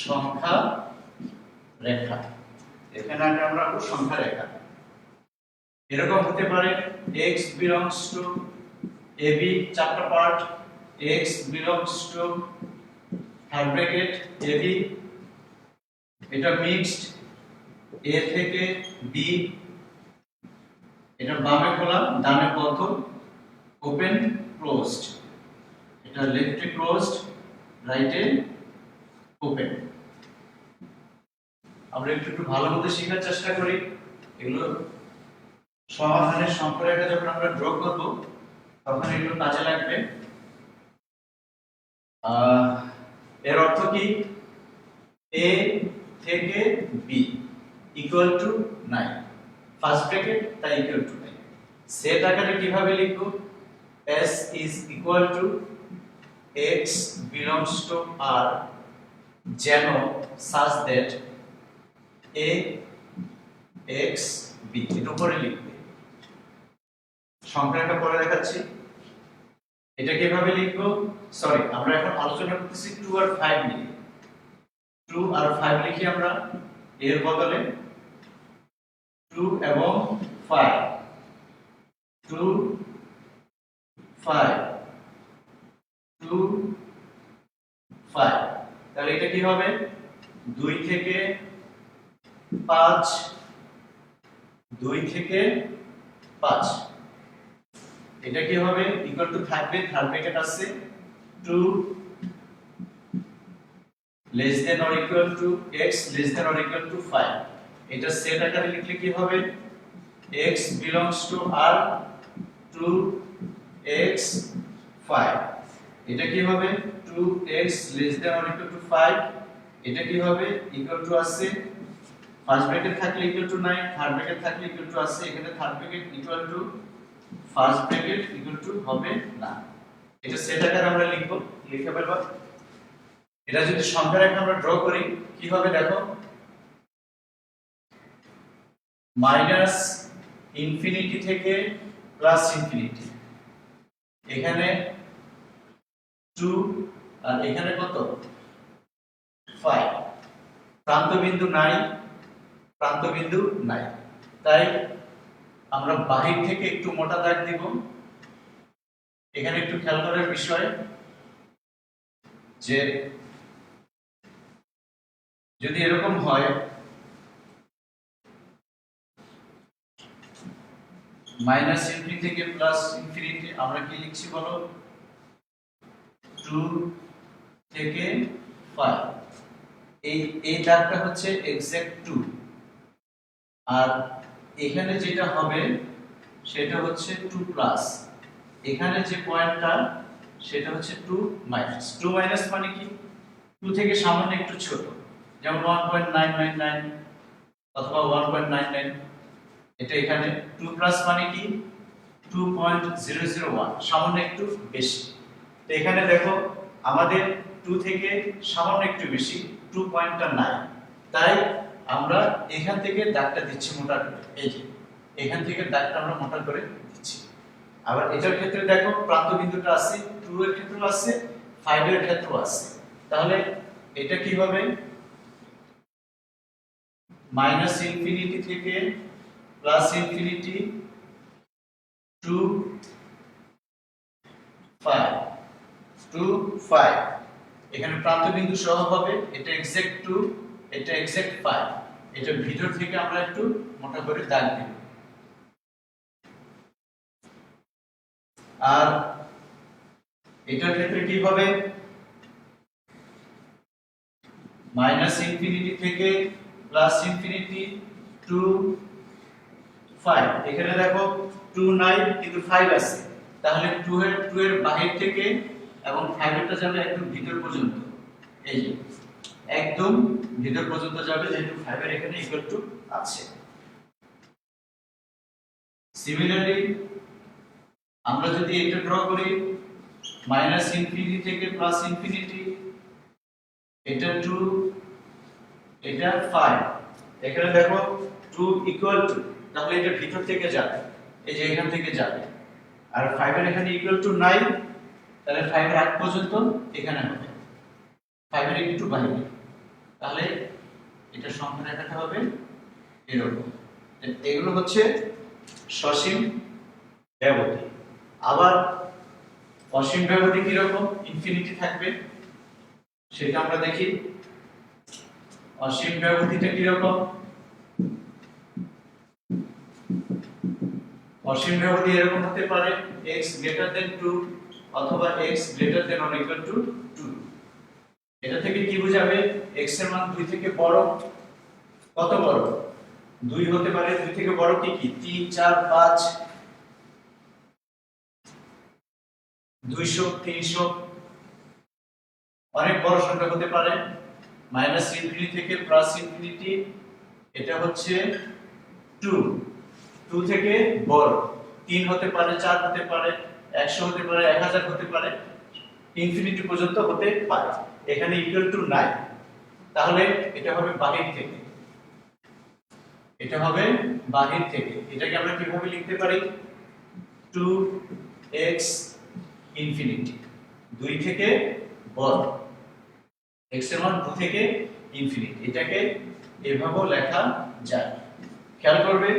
সংখ্যা রেখা। এখানে আমরা রাখবো সংখ্যা রেখা। এরকম হতে পারে x belongs to ab, চারটা part, x belongs to third bracket ab, এটা মিক্সড a থেকে b, এটা বামে খোলা ডানে বন্ধ, ওপেন ক্লোজড, এটা লেফটে ক্লোজড রাইটে ওপেন। আমরা একটু ভালো মতো শেখার চেষ্টা করি। এগুলো সমাধানের সম্পর্কটা যখন আমরা ড্র করব তখন এগুলো কাজে লাগবে। এর অর্থ কি? a থেকে b equal to 9, first bracket তাই ইকুয়াল টু 9। সেট আকারে কিভাবে লিখব? s is equal to x belongs to r যেন such that a x b এর উপরে লিখবে। সংখ্যাটা পরে দেখাচ্ছি। এটা কিভাবে লিখব? সরি, আমরা এখন আলোচনা করতেছি 2 আর 5 নিয়ে। 2 আর 5 লিখি আমরা এর বদলে 2 এবং 5, 2 5, 2 5। তাহলে এটা কি হবে? 2 থেকে 5, 2 থেকে 5, এটা কি হবে? ইকুয়াল টু থাকবে, থার্ড ব্র্যাকেট আছে 2 less than or equal to x less than or equal to 5। এটা সেট আকারে লিখলে কি হবে? x belongs to r 2 x 5। এটা কি হবে? 2x less than or equal to 5। এটা কি হবে? ইকুয়াল টু আছে, ফার্স্ট ব্র্যাকেট থাকলে ইকুয়াল টু 9, থার্ড ব্র্যাকেট থাকলে ইকুয়াল টু আছে, এখানে third bracket equal to first bracket equal to হবে না। এটা সেট আকারে আমরা লিখব, লিখে ফেলব। এটা যদি সংখ্যা রেখা আমরা ড্র করি কি হবে দেখো, মাইনাস ইনফিনিটি থেকে প্লাস ইনফিনিটি, এখানে 2 আর এখানে কত 5, প্রান্তবিন্দু নাই, প্রান্তবিন্দু নাই, তাই আমরা বাহির থেকে একটু মোটা দাগ দিব। এখানে একটু খেয়াল করার বিষয় যে যদি এরকম হয় মাইনাস ইনফিনিটি থেকে প্লাস ইনফিনিটি, আমরা কি লিখছি বলো? 2 থেকে 5। এই দাগটা হচ্ছে এক্সাক্ট 2, আর এখানে যেটা হবে সেটা হচ্ছে 2 প্লাস, এখানে যে পয়েন্টটা সেটা হচ্ছে 2 মাইনাস। 2 মাইনাস মানে কি? 2 থেকে সামান্য একটু ছোট, যেমন 1.999 অথবা 1.99। এটা এখানে 2 প্লাস মানে কি? 2.001, সামান্য একটু বেশি। তো এখানে দেখো আমাদের 2 থেকে সামান্য একটু বেশি, 2 পয়েন্টটা নাই, তাই আমরা এখান থেকে দাগটা দিচ্ছি মোটা করে। এই যে এখান থেকে দাগটা আমরা মোটা করে দিচ্ছি। আবার এটার ক্ষেত্রে দেখো প্রান্তবিন্দুটা আছে, 2 এর ক্ষেত্রেও আছে, 5 এর ক্ষেত্রেও আছে। তাহলে এটা কি হবে? মাইনাস ইনফিনিটি থেকে প্লাস ইনফিনিটি 2 5, 2 5, এখানে প্রান্তবিন্দু সহ হবে। এটা এক্সাক্ট 2, এটা এক্সাক্ট 5। এটা ভিতর থেকে আমরা একটু মোটা করে দাগ দিব। আর এটার ক্ষেত্রে কি হবে? মাইনাস ইনফিনিটি থেকে প্লাস ইনফিনিটি 2 5। এখানে দেখো 2 নাই কিন্তু 5 আছে, তাহলে 2 এর বাহির থেকে এবং 5 এরটা যাবে একদম ভিতর পর্যন্ত। এই যে একদম ভিতর পর্যন্ত যাবে, যেহেতু 5 এর এখানে ইকুয়াল টু আছে। সিমিলারলি আমরা যদি এটা ড্র করি মাইনাস ইনফিনিটি থেকে প্লাস ইনফিনিটি, এটা 2, এটা 5। এখানে দেখো 2 ইকুয়াল টু, তাহলে এটা ভিতর থেকে যাবে, এই যে এখান থেকে যাবে। আর 5 এর এখানে ইকুয়াল টু 9, তাহলে 5 এর আগ পর্যন্ত এখানে হবে, 5 এর একটু বাইরে। তাহলে এটা সংখ্যা রেখাটা হবে এরকম। এগুলো হচ্ছে সসীম ব্যবধি। আবার অসীম ব্যবধি কি রকম? ইনফিনিটি থাকবে, সেটা আমরা দেখি। অসীম ব্যবধিটা কি রকম? অসীম ব্যবধি এরকম হতে পারে x গ্রেটার দেন 2 অথবা x greater than or equal to 2। এটা থেকে কি বোঝাবে? x এর মান 2 থেকে বড়। কত বড়? 2 হতে পারে। 2 থেকে বড় কি কি? 3, 4, 5, 200, 300, অনেক বড় সংখ্যা হতে পারে। মাইনাস ইনফিনিটি থেকে প্লাস ইনফিনিটি, এটা হচ্ছে 2, 2 থেকে বড় 3 হতে পারে, 4 হতে পারে, 100 হতে পারে, 1000 হতে পারে, ইনফিনিটি পর্যন্ত হতে পারে। এখানে ইকুয়াল টু 9, তাহলে এটা হবে বাহির থেকে, এটা হবে বাহির থেকে। এটাকে আমরা কিভাবে লিখতে পারি? 2x ইনফিনিটি, 2 থেকে বড়, x এর মান 2 থেকে ইনফিনিটি, এটাকে এভাবেও লেখা যায়। খেয়াল করবে,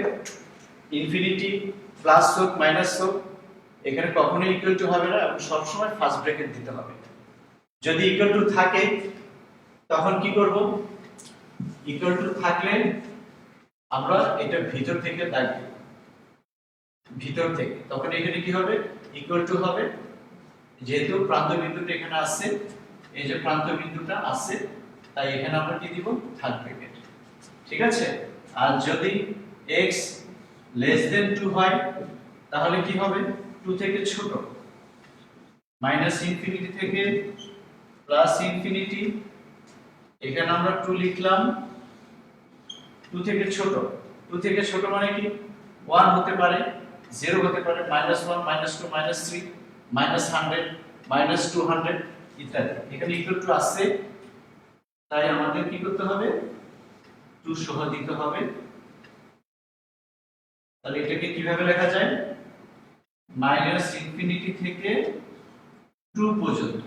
ইনফিনিটি প্লাস হোক মাইনাস হোক, এখানে কখনোই ইকুয়াল টু হবে না এবং সব সময় ফার্স্ট ব্র্যাকেট দিতে হবে। যদি ইকুয়াল টু থাকে তখন কি করব? ইকুয়াল টু থাকলে আমরা এটা ভিতর থেকে দাগ দেব, ভিতর থেকে। তখন এখানে কি হবে? ইকুয়াল টু হবে। যেহেতু প্রান্ত বিন্দুটা এখানে আছে, এই যে প্রান্ত বিন্দুটা আছে, তাই এখানে আমরা কি দিব? Third bracket. ঠিক আছে? আর যদি x লেস দেন 2 হয় তাহলে কি হবে? 2 থেকে ছোট, মাইনাস ইনফিনিটি থেকে প্লাস ইনফিনিটি, এখানে আমরা 2 লিখলাম। 2 থেকে ছোট, 2 থেকে ছোট মানে কি? 1 হতে পারে, 0 হতে পারে, -1, -2, -3, -100, -200 ইত্যাদি। এখানে ইকুয়াল টু আছে, তাই আমাদের কি করতে হবে? 2 সহ দিতে হবে। তাহলে এটাকে কিভাবে লেখা যায়? মাইনাস ইনফিনিটি থেকে 2 পর্যন্ত,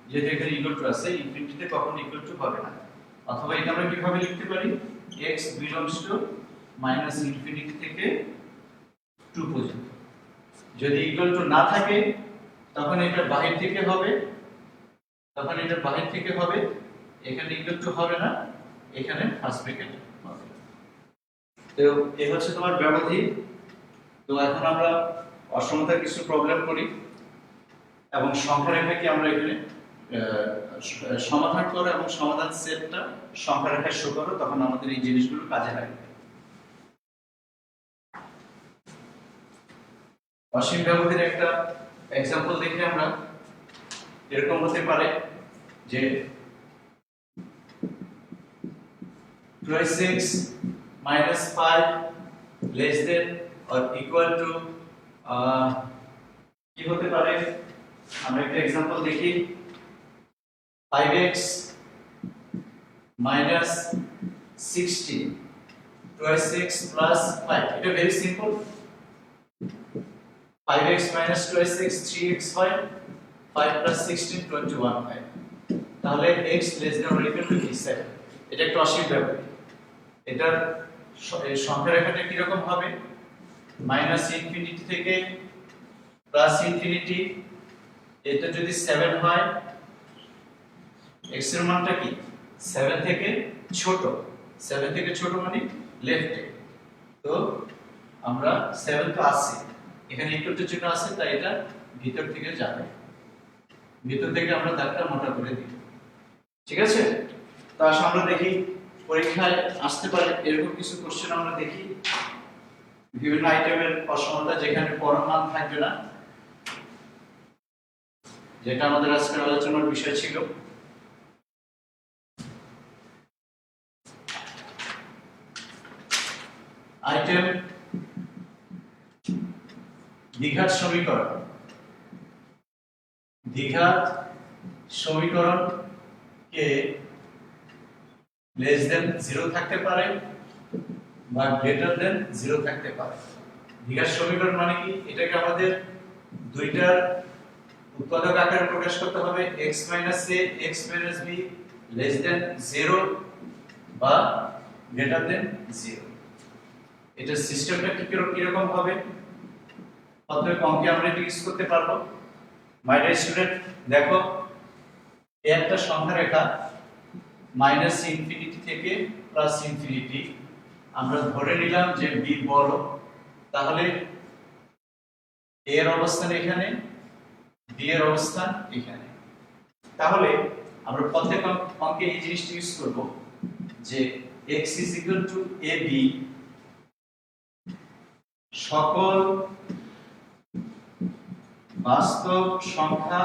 যেহেতু এখানে ইকুয়াল টু আছে, ইনফিনিটিতে কখনো ইকুয়াল টু হবে না। অথবা এটা আমরা কিভাবে লিখতে পারি? x belongs to minus infinity থেকে 2 পর্যন্ত। যদি ইকুয়াল টু না থাকে তখন এটা বাহির থেকে হবে, তখন এটা বাহির থেকে হবে, এখানে ইকুয়াল টু হবে না, এখানে ফার্স্ট ব্র্যাকেট হবে। তো এই হচ্ছে তোমার ব্যবধি। তো এখন আমরা অসমতার কিছু প্রবলেম করি এবং সংখ্যা রেখাকে আমরা এখানে সমাধান করো এবং সমাধান সেটটা সংখ্যা রেখায় শো করো, তখন আমাদের এই জিনিসগুলো কাজে লাগবে। অসীম ব্যবধির একটা এক্সাম্পল দেখি আমরা। এরকম হতে পারে যে 2x minus 5 less than or equal to কি হতে পারে? আমরা একটা एग्जांपल দেখি। 5x minus 16 2x plus 5, এটা very simple. 5x minus 2x 3x হয়, 5 plus 16 21 হয়। তাহলে x less than or equal to 7, এটা একটা অসীম ব্যবধি। এটার সংখ্যা রেখাটা কি রকম হবে? মাইনাস ইনফিনিটি থেকে প্লাস ইনফিনিটি, এটা যদি 7 হয়, x এর মানটা কি? 7 থেকে ছোট, 7 থেকে ছোট মানে লেফটে। তো আমরা 7 তো আছে, এখানে ইকুয়াল টু চিহ্ন আছে, তাই এটা ভিতর থেকে যাবে, ভিতর থেকে আমরা দাগটা মোটা করে দিই। ঠিক আছে? তো আসলে আমরা দেখি পরীক্ষায় আসতে পারে এরকম কিছু কোশ্চেন আমরা দেখি, বিভিন্ন আইটেমের অসমতা যেখানে পরম মান থাকবে না, যেটা আমাদের আজকের আলোচনার বিষয় ছিল। আইটেম দ্বিঘাত সমীকরণ। দ্বিঘাত সমীকরণ কে লেস দেন 0 থাকতে পারে বা গ্রেটার দেন 0 থাকতে পারে। দ্বিঘাত সমীকরণ মানে কি? এটাকে আমাদের দুইটার উৎপাদক আকারে প্রকাশ করতে হবে, x a x b less than 0 বা গ্রেটার দেন 0। এটা সিস্টেমটা কিরকম হবে? অতএব অঙ্কে আমরা এটা ইউজ করতে পারবো। মাই ডিয়ার স্টুডেন্ট, দেখো একটা সংখ্যা রেখা মাইনাস ইনফিনিটি থেকে প্লাস ইনফিনিটি, আমরা ধরে নিলাম যে b বড়, তাহলে a এর অবস্থান এখানে, b এর অবস্থান এখানে। তাহলে আমরা প্রত্যেক অঙ্কে এই জিনিসটা ইউজ করব যে x ab সকল বাস্তব সংখ্যা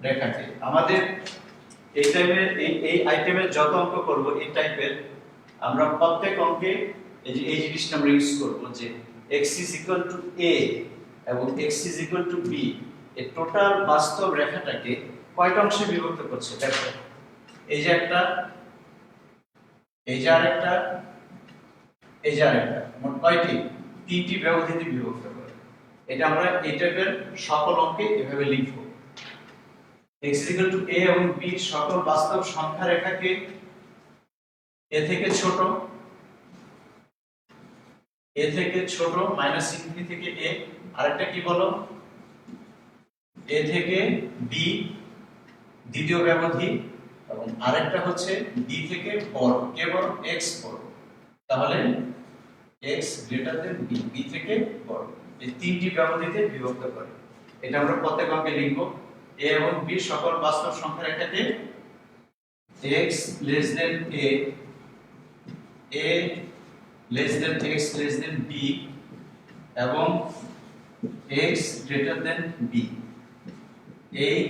রেখাকে। আমাদের এই টাইপের এই আইটেমের যত অঙ্ক করব এই টাইপের, আমরা প্রত্যেক অঙ্কে এই জিনিসটা আমরা ইউজ করব যে x a এবং x b এই টোটাল বাস্তব রেখাটাকে কয়টা অংশে বিভক্ত করছে। দেখো এই যে একটা, এই যে আরেকটা, এই যে আরেকটা, মোট কয়টি? তিনটি ব্যবধিতে বিভক্ত করে। এটা আমরা এই টাইপের সকল অঙ্কে এভাবে লিখব। x a এবং b সকল বাস্তব সংখ্যা রেখাকে a থেকে ছোট মাইনাস ইনফিনিটি থেকে a, আরেকটা কি বলো? a থেকে b দ্বিতীয় ব্যবধি, এবং আরেকটা হচ্ছে b থেকে বড়, কে বড়? x বড়। তাহলে x greater than b, b থেকে বড়। এই তিনটি ব্যবধিতে বিভক্ত করে। এটা আমরা প্রত্যেক অঙ্কে লিখব। a এবং b সকল বাস্তব সংখ্যা রেখাতে x less than a less than x less than b এবং x গ্রেটার দেন b, এই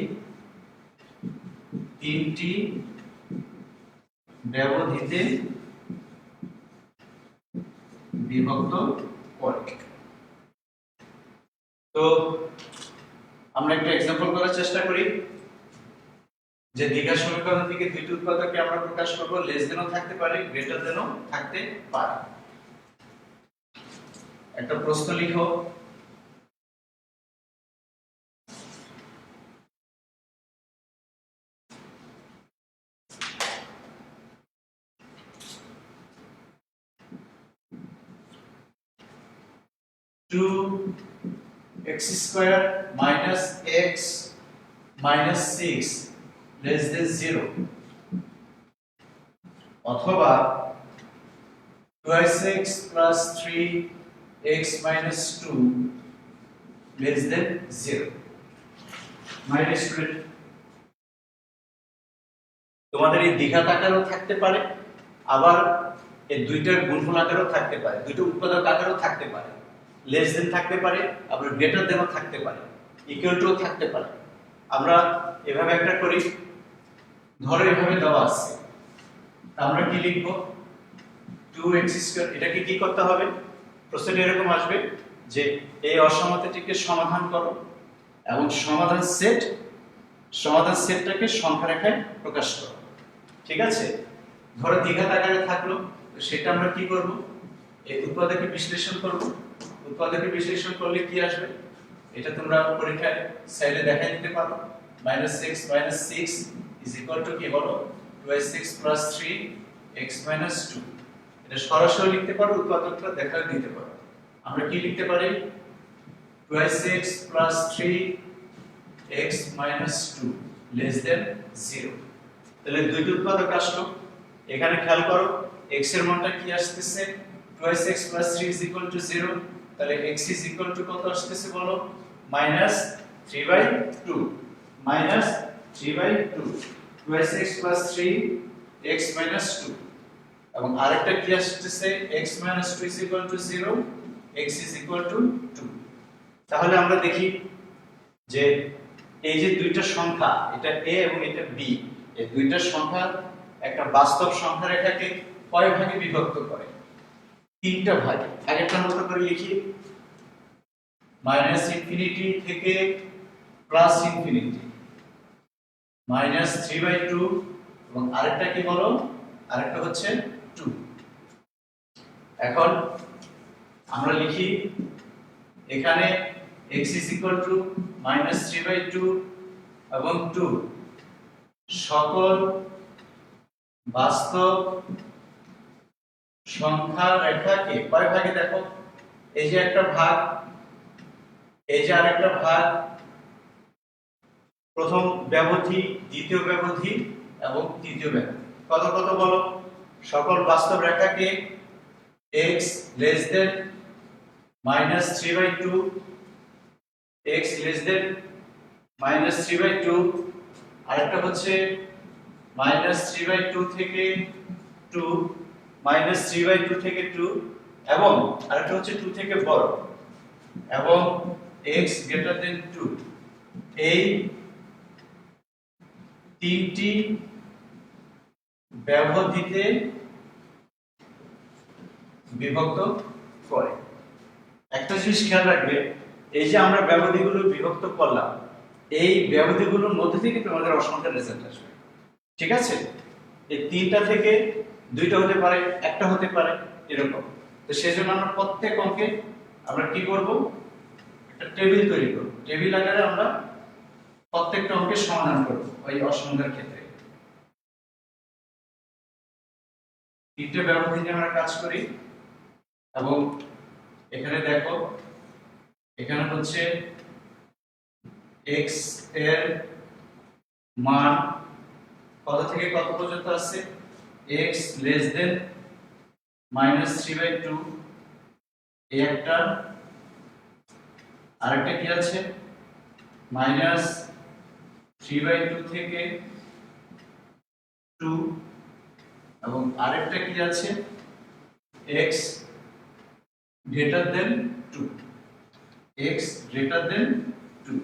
তিনটি ব্যবধিতে বিভক্ত করে। তো আমরা একটা एग्जांपल করার চেষ্টা করি যে দ্বিঘাত সমীকরণ থেকে দুইটি উৎপাদককে আমরা প্রকাশ করব, লেস দেনও থাকতে পারে, গ্রেটার দেনও থাকতে পারে। একটা প্রশ্ন লিখো। Two x square minus x minus 6 less than 0 অথবা 2x plus 3x minus 2 less than 0। My dear student, তোমাদের এই দ্বিঘাত আকারেও থাকতে পারে, আবার এই দুইটার গুণফল আকারেও থাকতে পারে, দুটো উৎপাদক আকারেও থাকতে পারে, লেস দেন থাকতে পারে, আবার গ্রেটার দেনও থাকতে পারে, ইকুয়াল টুও থাকতে পারে। আমরা এভাবে একটা করি, ধরো এভাবে দেওয়া আছে, আমরা কি লিখব? 2x square. এটাকে কি করতে হবে? প্রশ্নটা এরকম আসবে যে এই অসমতাটিকে সমাধান করো এবং সমাধান সেটটাকে সংখ্যা রেখায় প্রকাশ করো। ঠিক আছে? ধরো দ্বিঘাত আকারে থাকলো, সেটা আমরা কি করব? এই উৎপাদকে বিশ্লেষণ করব। উৎপাদকে বিশ্লেষণ করলে কি আসবে? এটা তোমরা পরীক্ষায় সাইডে দেখাই দিতে পারো। -x - 6 = কি বলো? 2x 3x 2। এটা সরাসরি লিখতে পারো, উৎপাদকটা দেখাও দিতে পারো। আমরা কি লিখতে পারি? 2x 3x 2 less than 0। তাহলে দুইটি উৎপাদক আসলো। এখানে খেয়াল করো x এর মানটা কি আসতেছে? 2x 3 0। তাহলে x কত আসতেছে বলো? -3/2 -3/2 2x 3x 2। এবং আরেকটা কি আসতেছে? x - 2 0, x 2। তাহলে আমরা দেখি যে এই যে দুইটা সংখ্যা, এটা a এবং এটা b, এই দুইটা সংখ্যা একটা বাস্তব সংখ্যা রেখাকে কয় ভাগে বিভক্ত করে? তিনটা ভাগে। আগেরটার মতো করে লিখি, -∞ থেকে +∞। -3/2 এবং আরেকটা কি বলো, আরেকটা হচ্ছে 2। এখন আমরা লিখি এখানে x -3/2 এবং 2 সকল বাস্তব সংখ্যার রেখাকে কয় ভাগে দেখো, এই যে একটা ভাগ, এই যে আরেকটা ভাগ, প্রথম ব্যবধি, দ্বিতীয় ব্যবধি এবং তৃতীয় ব্যবধি। কত কত বলো, সকল বাস্তব রেখাকে x -3/2, x -3/2, আরেকটা হচ্ছে -3/2 থেকে 2, -3/2 থেকে 2, এবং আরেকটা হচ্ছে 2 থেকে বড়, এবং x > 2। এই তিনটি ব্যবধিতে বিভক্ত করে। একটা জিনিস খেয়াল রাখবে, এই যে আমরা ব্যবধিগুলো বিভক্ত করলাম, এই ব্যবধিগুলোর মধ্যে থেকে তোমাদের অসংখ্যের রেজাল্ট আসবে, ঠিক আছে? এই তিনটা থেকে দুইটা হতে পারে, একটা হতে পারে, এরকম। তো সেজন্য আমরা প্রত্যেক অঙ্কে আমরা কি করব, একটা টেবিল তৈরি করব, টেবিল আকারে আমরা প্রত্যেকটা অঙ্কের সমাধান করব ওই অসংখ্যার ক্ষেত্রে। তিনটে ব্যবধি নিয়ে আমরা কাজ করি, এবং এখানে দেখো, এখানে হচ্ছে x এর মান কত থেকে কত পর্যন্ত আছে, x -3/2, এই একটা, আরেকটা কি আছে -3/2 থেকে 2, এবং আরেকটা কি আছে x greater than 2, x greater than 2।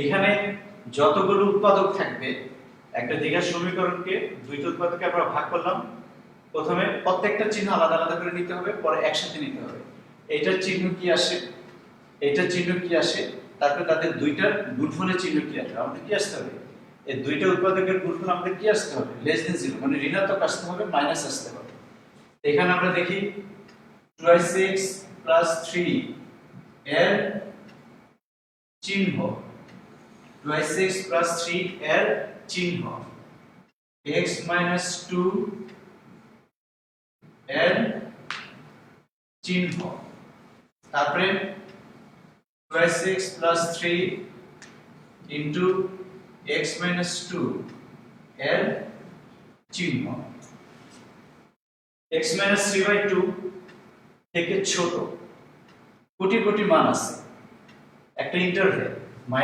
এখানে যতগুলো উৎপাদক থাকবে, একটা দ্বিঘাত সমীকরণকে দুইটা উৎপাদকে আমরা ভাগ করলাম, প্রথমে প্রত্যেকটা চিহ্ন আলাদা আলাদা করে নিতে হবে, পরে একসাথে নিতে হবে। এইটার চিহ্ন কি আসে, এইটার চিহ্ন কি আসে, তারপরে তাদের দুইটার গুণফলের চিহ্ন কি আসবে, আমাদের কি আসতে হবে, এই দুইটা উৎপাদকের গুণফল আমাদের কি আসতে হবে, <0, মানে ঋণাত্মক আসতে হবে, মাইনাস আসতে হবে। এখানে আমরা দেখি 2x + 3 এর চিহ্ন, 2x + 3 এর চিহ্ন, x - 2 এর চিহ্ন, তারপরে 2x + 3 into x - 2 এর চিহ্ন। x - 3/2 থেকে ছোট কোটি কোটি মান আছে, একটা ইন্টারভ্যাল -∞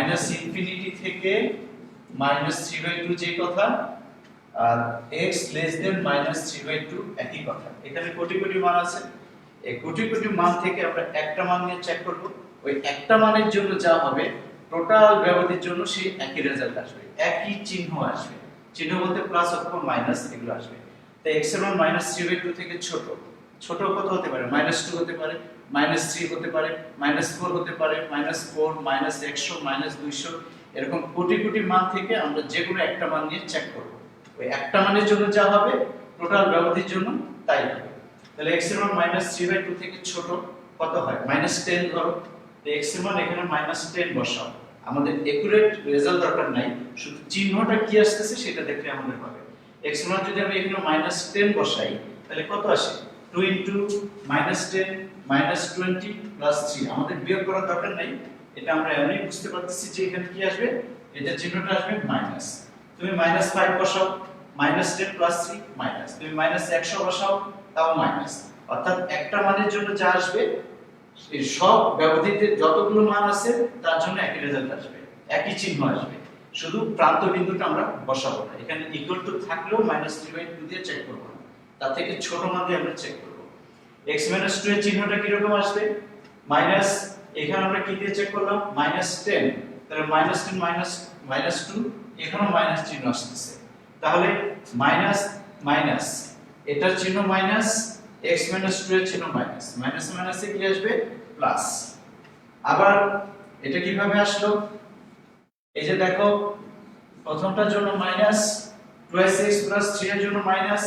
থেকে -3/2 যে কথা, আর x -3/2 একই কথা। এখানে কোটি কোটি মান আছে, এই কোটি কোটি মান থেকে আমরা একটা মান নিয়ে চেক করব, ওই একটা মানের জন্য যা হবে টোটাল ব্যবধির জন্য সেই একই রেজাল্ট আসবে, একই চিহ্ন আসবে। চিহ্ন বলতে প্লাস অথবা মাইনাস এগুলো আসবে। তাই x এর মান -3/2 থেকে ছোট, ছোট কত হতে পারে, -2 হতে পারে, -3 হতে পারে, -4 হতে পারে, -4, -100, -200, এরকম কোটি কোটি মান থেকে আমরা যে কোনো একটা মান নিয়ে চেক করব। ওই একটা মানের জন্য যা হবে টোটাল ব্যবধির জন্য তাই হবে। তাহলে x এর মান -3/2 থেকে ছোট কত হয়, -10 ধরো। তো x এর মান এখানে -10 বসাও, আমাদের একুরেট রেজাল্ট দরকার নাই, শুধু চিহ্নটা কি আসছে সেটা দেখলে আমাদের হবে। x এর মান যদি আমি এখানে -10 বসাই, তাহলে কত আসে, 2 * -10 -20 + 3। আমাদের বিয়োগ করার দরকার নাই, এটা আমরা এমনি বুঝতে পারতেছি যে এখানে কি আসবে, এটা চিহ্নটা আসবে মাইনাস। তুমি -5 বসাও, -10 + 3 মাইনাস, তুমি -100 বসাও, তাও মাইনাস। অর্থাৎ একটা মানের জন্য যা আসবে, এই সব ব্যবধিতে যতগুলো মান আছে তার জন্য একই রেজাল্ট আসবে, একই চিহ্ন আসবে, শুধু প্রান্ত বিন্দুটা আমরা বসাবো না। এখানে ইকুয়াল টু থাকলেও -3/2 দিয়ে চেক করব না, তার থেকে ছোট মান দিয়ে আমরা চেক করব। x - 2 এর চিহ্নটা কি রকম আসবে, মাইনাস, এখানে আমরা কি দিয়ে চেক করলাম, -10, তাহলে -10 -2, এখানেও মাইনাস চিহ্ন আসছে, তাহলে মাইনাস মাইনাস, এটার চিহ্ন মাইনাস, x - 2 এর চিহ্ন মাইনাস, মাইনাসে মাইনাসে কি আসবে, প্লাস। আবার এটা কিভাবে আসলো, এই যে দেখো প্রথমটার জন্য মাইনাস 2x প্লাস 3 এর জন্য মাইনাস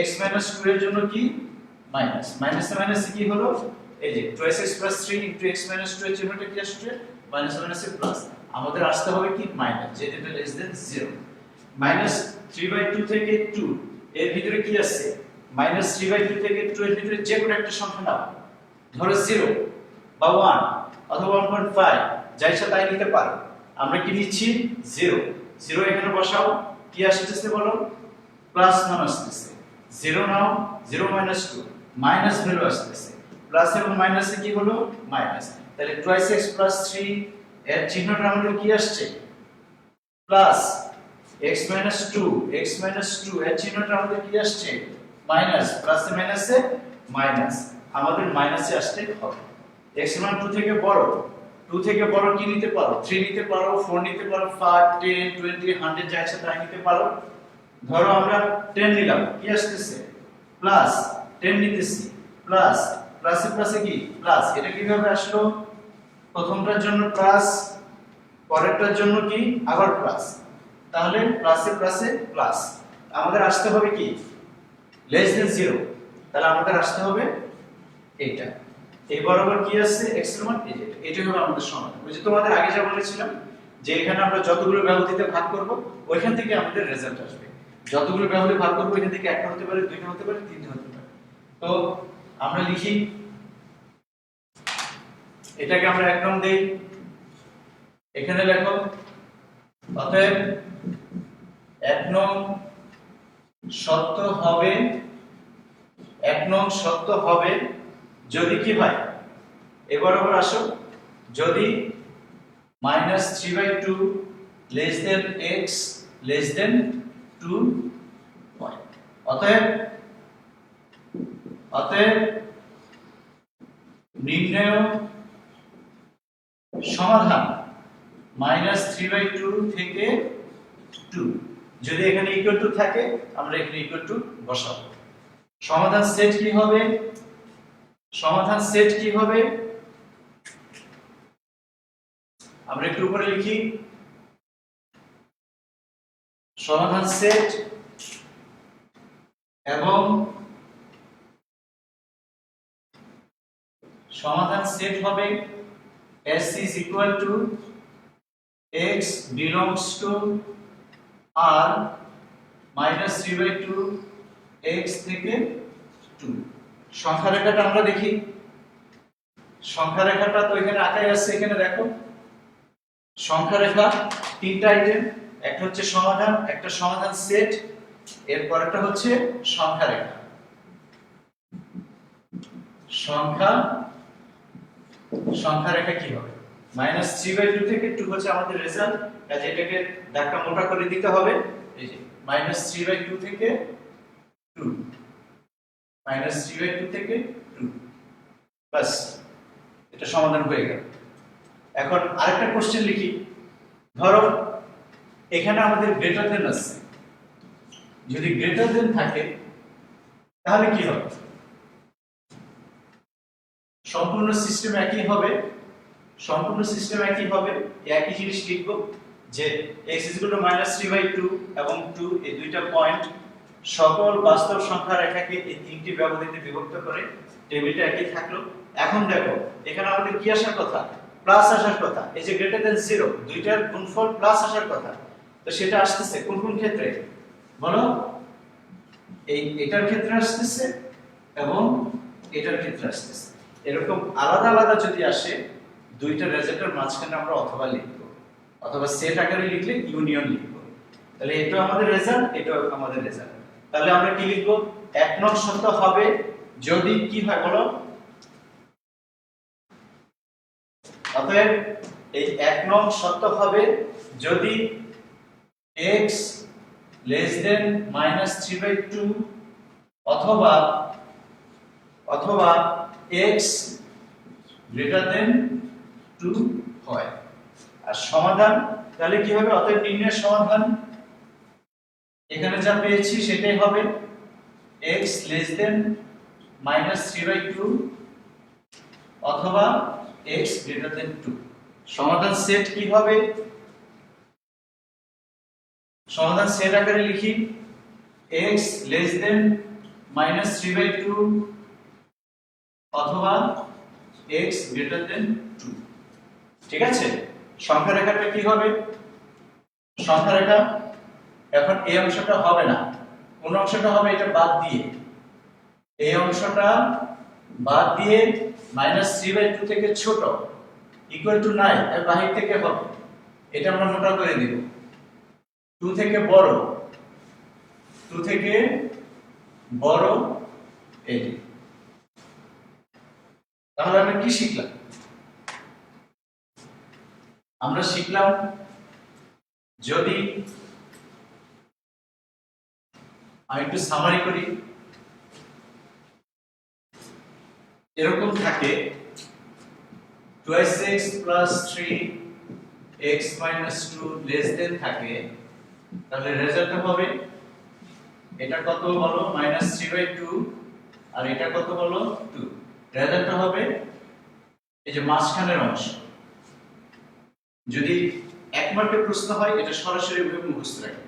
x মাইনাস 2 এর জন্য কি মাইনাস মাইনাস মাইনাস কি হলো এই যে 2x plus 3 into x minus 2 এর চিহ্নটা কি আসছে মাইনাস মাইনাসে প্লাস আমাদের আসতে হবে কি মাইনাস যেটা লেস দেন 0 মাইনাস 3/2 থেকে 2 এর ভিতরে কি আছে মাইনাস 3/2 থেকে 2 এর ভিতরে যে কোনো একটা সংখ্যা নাও ধরো 0 বা 1 অথবা 1.5 যা ইচ্ছা তাই নিতে পারো আমরা কি নিচ্ছি 0 0 এখানে বসাও কি আসতেছে বলো প্লাস মান আসতেছে 0 নাও 0 মাইনাস 2 মাইনাস ভ্যালু আসতেছে প্লাস এবং মাইনাসে কি হলো মাইনাস তাহলে 2x প্লাস 3 এর চিহ্নটা আমাদের কি আসছে প্লাস x মাইনাস 2 এর চিহ্নটা আমাদের কি আসছে মাইনাস প্লাসে মাইনাসে মাইনাস আমাদের মাইনাসে আসতে হবে x মান 2 থেকে বড় 2 থেকে বড় কি নিতে পারো 3 নিতে পারো 4 নিতে পারো 5 10 20 100 যা ইচ্ছা তাই নিতে পারো ধরো আমরা 10 নিলাম কি আসতেছে প্লাস 10 নিতেছি প্লাস প্লাসে প্লাসে কি প্লাস এটা কিভাবে আসলো প্রথমটার জন্য প্লাস পরেরটার জন্য কি আবার প্লাস তাহলে প্লাসে প্লাসে প্লাস আমাদের আসতে হবে কি লেস দেন 0 তাহলে আমাদের আসতে হবে এটা এই বরাবর কি আছে x এর মান এটা হলো আমাদের সমাধান ওই যে তোমাদের আগে যা বলেছিলাম যে এখানে আমরা যতগুলো ব্যবধিতে ভাগ করব ওইখান থেকে আমাদের রেজাল্ট আসবে যতগুলো ব্যবধিতে ভাগ করব এখান থেকে একটা হতে পারে দুইটা হতে পারে তিনটা হতে পারে তো আমরা লিখি এটাকে আমরা এক নং দেই এখানে লেখো অতএব এক নং সত্য হবে যদি কি হয় এবার আবার আসো যদি -3/2 less than x less than 2 হয় অতএব নির্ণয় সমাধান -3/2 থেকে 2 যদি এখানে ইকুয়াল টু থাকে আমরা এখানে ইকুয়াল টু বসাবো সমাধান সেট কি হবে আমরা একটু উপরে লিখি সমাধান সেট এবং সমাধান সেট হবে s is equal to x belongs to r minus 3/2 x থেকে 2 সংখ্যা রেখাটা আমরা দেখি সংখ্যা রেখাটা তো এখানে আঁকাই আছে এখানে দেখো সংখ্যা রেখা তিনটা আইটেম একটা হচ্ছে সমাধান একটা সমাধান সেট এরপর একটা হচ্ছে সংখ্যা রেখা সংখ্যা রেখা কি হবে -3/2 থেকে 2 হচ্ছে আমাদের রেজাল্ট কাজে এটাকে দাগটা মোটা করে দিতে হবে এই যে -3/2 থেকে 2 -3/2 থেকে 2 বাস এটা সমাধান হয়ে গেল এখন আরেকটা কোশ্চেন লিখি ধরো এখানে আমাদের গ্রেটার দেন আছে যদি গ্রেটার দেন থাকে তাহলে কি হবে সম্পূর্ণ সিস্টেম একই হবে একই জিনিস লিখব যে x -3/2 এবং 2 এই দুইটা পয়েন্ট সকল বাস্তব সংখ্যা রেখাকে এই তিনটি ব্যবধিতে বিভক্ত করে টেবিলটা একই থাকলো এখন দেখো এখানে আমাদের কি আসার কথা প্লাস আসার কথা এই যে গ্রেটার দেন 0 দুইটার গুণফল প্লাস আসার কথা তো সেটা আসতেছে কোন কোন ক্ষেত্রে বলো এটার ক্ষেত্রে আসতেছে এবং এটার ক্ষেত্রে আসতেছে এরকম আলাদা আলাদা যদি আসে দুইটা রেজাল্টের মাঝখানে আমরা অথবা লিখব অথবা সেট আকারে লিখলে ইউনিয়ন লিখব তাহলে এটা আমাদের রেজাল্ট এটাও আমাদের রেজাল্ট তাহলে আমরা কি লিখব এক নং সত্য হবে যদি কি হয় বলো অতএব এই এক নং সত্য হবে যদি x less than -3/2 অথবা x greater than 2 হয় আর সমাধান তাহলে কি হবে অতএব নির্ণয়ের সমাধান এখানে যা পেয়েছি সেটাই হবে x less than -3/2 অথবা x greater than 2 সমাধান সেট কি হবে সমাধান সেট আকারে লিখি x লেস দেন -3/2 অথবা x গ্রেটার দেন 2। ঠিক আছে, সংখ্যা রেখাটা কি হবে? সংখ্যা রেখা এখন এই অংশটা হবে না, কোন অংশটা হবে? এটা বাদ দিয়ে, এই অংশটা বাদ দিয়ে -3/2 থেকে ছোট ইকুয়াল টু 9 এর বাহির থেকে হবে, এটা আমরা মোটা করে দিব। 2 থেকে বড়, 2 থেকে বড় এটি। তাহলে আমরা কি শিখলাম? আমরা শিখলাম যদি আমি একটু সামারি করি, এরকম থাকে 2x plus 3x minus 2 less than থাকে, তাহলে রেজাল্টটা হবে এটা কত বলো? -3/2, আর এটা কত বলো? 2। রেজাল্টটা হবে এই যে মাঝখানের অংশ। যদি এক মার্কের প্রশ্ন হয় এটা সরাসরি ভাবে মুখস্থ রাখবে,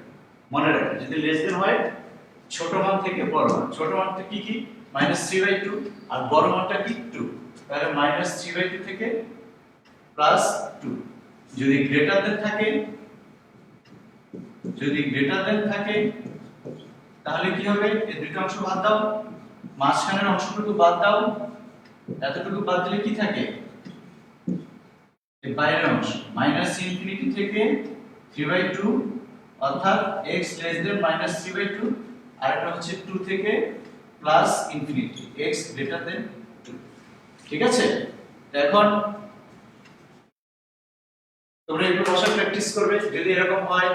মনে রাখবে। যদি লেস দেন হয় ছোট মান থেকে বড় মান, ছোট মানটা কি কি? -3/2, আর বড় মানটা কি? 2। তাহলে -3/2 থেকে +2। যদি গ্রেটার দেন থাকে, যদি গ্রেটার দেন থাকে তাহলে কি হবে? এই দুটো অংশ বাদ দাও, মাঝখানের অংশটুকু বাদ দাও, এতটুকু বাদ দিলে কি থাকে? এই বাইরের অংশ -∞ থেকে 3/2, অর্থাৎ x less than -3/2, আর এটা হচ্ছে 2 থেকে +∞, x greater than 2। ঠিক আছে, এখন তোমরা একটু বসে প্র্যাকটিস করবে। যদি এরকম হয়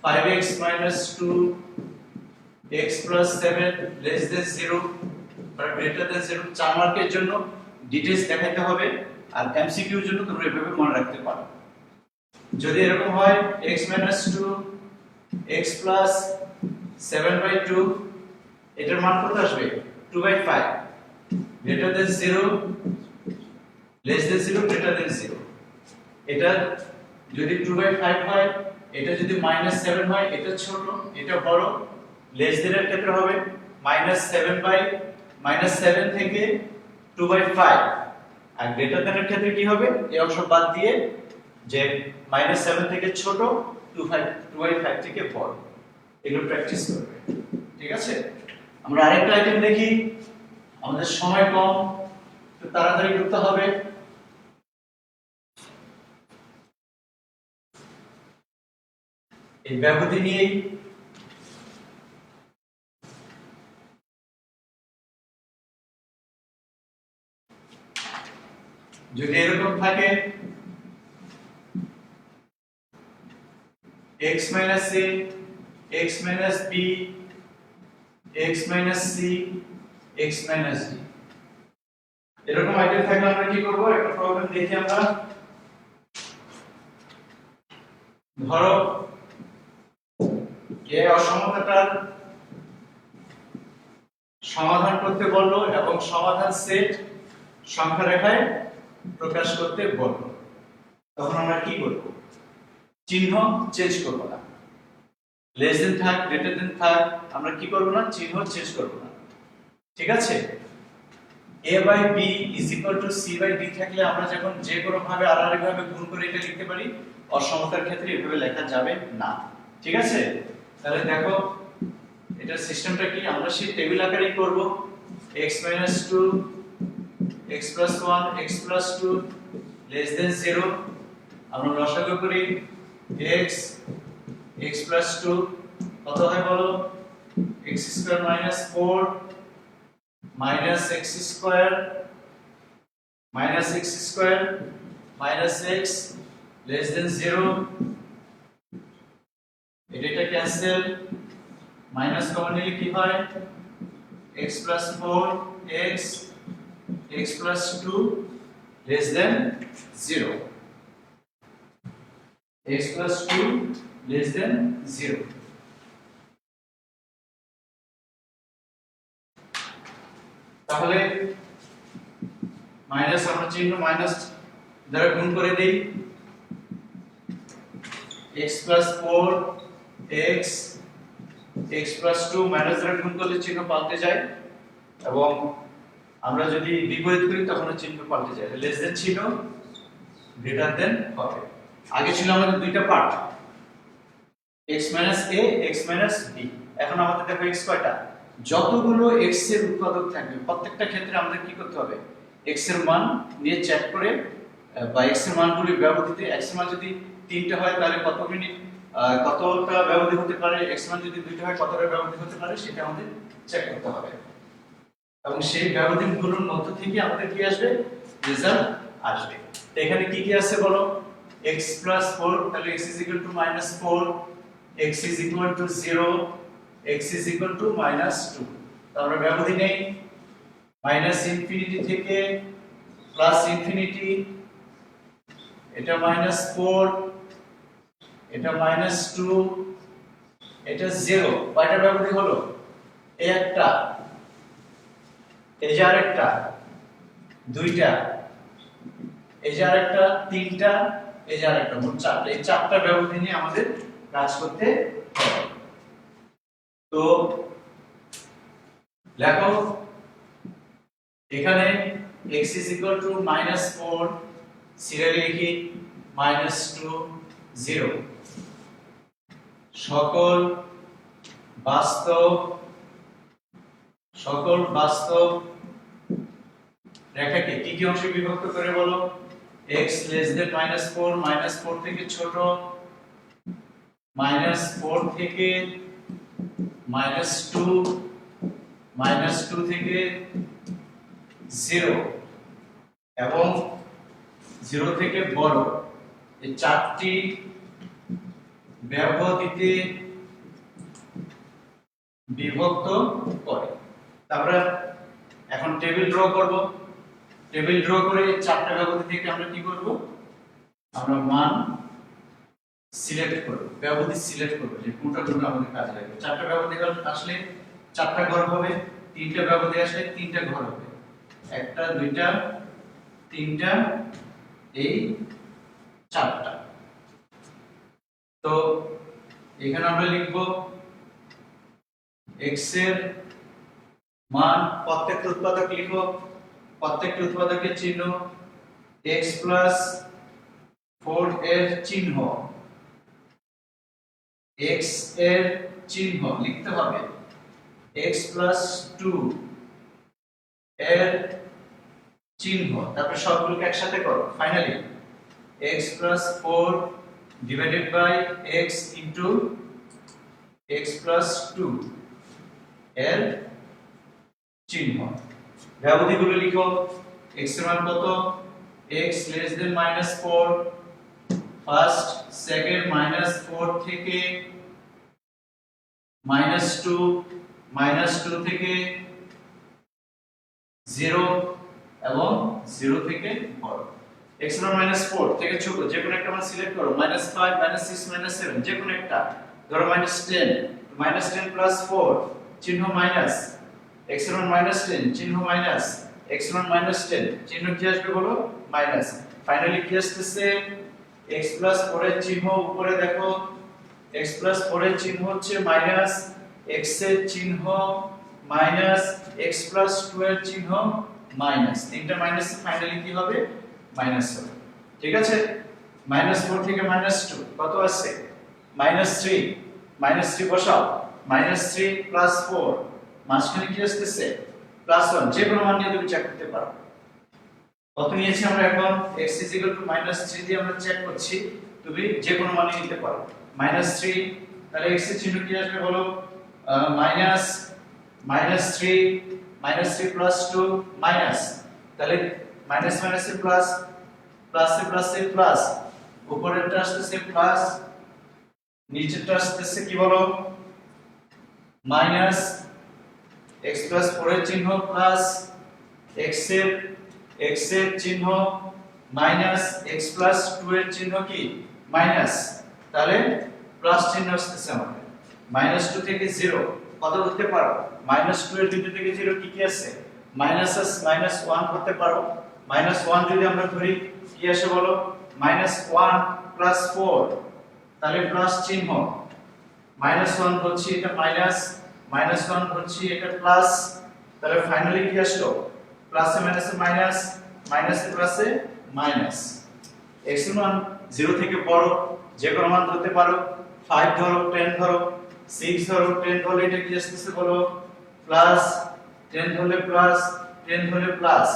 5x - 2 x + 7 less than 0 বা greater than 0, 4 মার্কের জন্য ডিটেইলস দেখাতে হবে, আর এমসিকিউ এর জন্য তোমরা এভাবে মনে রাখতে পারো। যদি এরকম হয় x - 2 x + 7/2, এটার মান কত আসবে? 2/5, greater than 0 less than 0 greater than 0। এটা যদি 2/5 হয়, এটা যদি -7 হয়, এটা ছোট এটা বড়। লেস দেন এর ক্ষেত্রে হবে -7 থেকে 2/5, আর গ্রেটার দেন এর ক্ষেত্রে কি হবে? এই অংশ বাদ দিয়ে যে -7 থেকে ছোট, 2/5 থেকে বড়। এগুলো প্র্যাকটিস করবে। ঠিক আছে, আমরা আরেকটা আইটেম দেখি। আমাদের সময় কম, তো তাড়াতাড়ি করতে হবে। এই ব্যবধি নিয়ে যদি এরকম থাকে x - a, x - b, x - c, x - d, এরকম আইটেম থাকলে আমরা কি করব? একটা প্রবলেম দেখি আমরা। ধরো এই অসমতাটার সমাধান করতে বললো এবং সমাধান সেট সংখ্যা রেখায় প্রকাশ করতে বললো, তখন আমরা কি করব? চিহ্ন চেঞ্জ করব না। লেস দেন থাক, গ্রেটার দেন থাক, আমরা কি করব না? চিহ্ন চেঞ্জ করব না। ঠিক আছে, a/b = c/d থাকলে আমরা যখন যে কোনো ভাবে আলাদা ভাবে গুণ করে এটা লিখতে পারি, অসমতার ক্ষেত্রে এভাবে লেখা যাবে না। ঠিক আছে, তাহলে দেখো এটা সিস্টেমটা কি? আমরা সেই টেবিল আকারেই করব। x - 2 x + 1 x + 2 less than 0, আমরা লসাগু করি x + 2 কত হয় বলো? x² - 4 - x² - x less than 0, এটা ক্যান্সেল, মাইনাস কমন নিলে কি হয়? x + 4 x + 2 less than 0, x + 2 less than 0। তাহলে মাইনাস, আমরা চিহ্ন মাইনাস দ্বারা গুণ করে দেই। x plus 4 x x plus 2 minus দ্বারা গুণ করলে চিহ্ন পাল্টে যায় এবং আমরা যদি বিপরীত করি তখন চিহ্ন পাল্টে যায়। লেস দেন ছিল গ্রেটার দেন হবে। আগে ছিল আমাদের দুইটা part x a x b। এখন আমাদের দেখো x কয়টা, যতগুলো x এর উৎপাদক থাকবে প্রত্যেকটা ক্ষেত্রে আমাদের কি করতে হবে, x এর মান নিয়ে চেক করে বা x এর মানগুলি ব্যবধিতে x এর মান যদি 3টা হয় তাহলে কত মিনিট কতটা ব্যবধি হতে পারে, x এর মান যদি 2টা হয় কতটা ব্যবধি হতে পারে সেটা আমাদের চেক করতে হবে এবং সেই ব্যবধিগুলোর মধ্য থেকে আমাদের কি আসবে, রেজাল্ট আসবে। তো এখানে কি কি আছে বলো, x 4 তাহলে x -4, x 0, x -2। তাহলে ব্যবধি নেই -ইনফিনিটি থেকে +ইনফিনিটি, এটা -4, এটা -2, এটা 0। কয়টা ব্যবধি হলো, এই একটা, এই যে আরেকটা, দুইটা, এই যে আরেকটা, তিনটা, এই যে আরেকটা, মোট চারটা। এই চারটা ব্যবধি নিয়ে আমাদের কাজ করতে হবে। তো দেখো এখানে x -4 সিরিয়ালি লিখি -2 0। সকল বাস্তব রেখাকে কি কি অংশে বিভক্ত করে বলো, x -4 -4 থেকে ছোট, -4 থেকে -2, -2 থেকে 0 এবং 0 থেকে বড়, এই চারটি ব্যবধিতে বিভক্ত করে। তারপরে এখন টেবিল ড্র করব। টেবিল ড্র করে চারটা ব্যবধি থেকে আমরা কি করব, আমরা মান সিলেক্ট করব, ব্যবধি সিলেক্ট করব যে কোনটা কোনটা আমাদের কাজে লাগবে। চারটা ব্যবধি আসলে চারটা ঘর হবে, তিনটা ব্যবধি আসলে তিনটা ঘর হবে, একটা, দুইটা, তিনটা, এই চারটা। তো এখানে আমরা লিখব x এর মান, প্রত্যেকটা উৎপাদক লিখো, প্রত্যেকটা উৎপাদকের চিহ্ন, x 4 এর চিহ্ন, x এর চিহ্ন লিখতে হবে, x 2 এর চিহ্ন, তারপর সবগুলোকে একসাথে করো, finally x 4 divided by x into x 2 এর চিহ্ন। ব্যবধিগুলো লিখো, x এর মান কত, x -4, ফার্স্ট, সেকেন্ড, -4 থেকে -2, -2 থেকে 0 এবং 0 থেকে বড়। x এর মান -4 থেকে ছোট যে কোনো একটা মান সিলেক্ট করো, -5, -6, -7 যে কোনো একটা, ধরো -10, -10 + 4 চিহ্ন মাইনাস, x এর মান -10 চিহ্ন মাইনাস, x এর মান -10 চিহ্ন কি আসবে বলো, মাইনাস। ফাইনালি কি আসছে, x 4 এর চিহ্ন উপরে দেখো, x 4 এর চিহ্ন হচ্ছে মাইনাস, x এর চিহ্ন মাইনাস, x 2 এর চিহ্ন মাইনাস, তিনটা মাইনাস, ফাইনালি কি হবে, মাইনাস হবে। ঠিক আছে, -4 থেকে -2 কত আসছে, -3, -3 বসাও, -3 + 4 মাঝখানে কি আসছে, +1, যে কোনো মান নিয়ে তুমি চেক করতে পারো। কত নিয়েছি আমরা এখন, x -3 দিয়ে আমরা চেক করছি, তুমি যে কোনো মান নিতে পারো। -3 তাহলে x এর চিহ্ন কি আসবে বলো, মাইনাস, -3, -3 + 2 মাইনাস, তাহলে মাইনাস মাইনাসে প্লাস, প্লাসে প্লাসে প্লাস, উপরেরটা আসছে প্লাস, নিচেরটা আসছে কি বলো, মাইনাস, x 4 এর চিহ্ন প্লাস, x এর চিহ্ন মাইনাস, x 2 এর চিহ্ন কি মাইনাস, তাহলে প্লাস চিহ্ন আসছে আমাদের। -2 থেকে 0 কত করতে পারো, -2 এর বিন্দু থেকে 0 কি কি আছে, -1 করতে পারো। -1 যদি আমরা ধরি কি আসে বলো, -1 + 4 তাহলে প্লাস চিহ্ন, -1 ধরছি এটা মাইনাস, -1 ধরছি এটা প্লাস, তাহলে ফাইনালি কি আসলো? প্লাসে মাইনাসে মাইনাস, মাইনাসে প্লাসে মাইনাস। x এর মান 0 থেকে বড় যে কোনো মান ধরতে পারো, 5 ধরো, 10 ধরো, 6 ধরো, 10 ধরলে এটা কি আসতেছে বলো? প্লাস, 10 ধরলে প্লাস, 10 ধরলে প্লাস,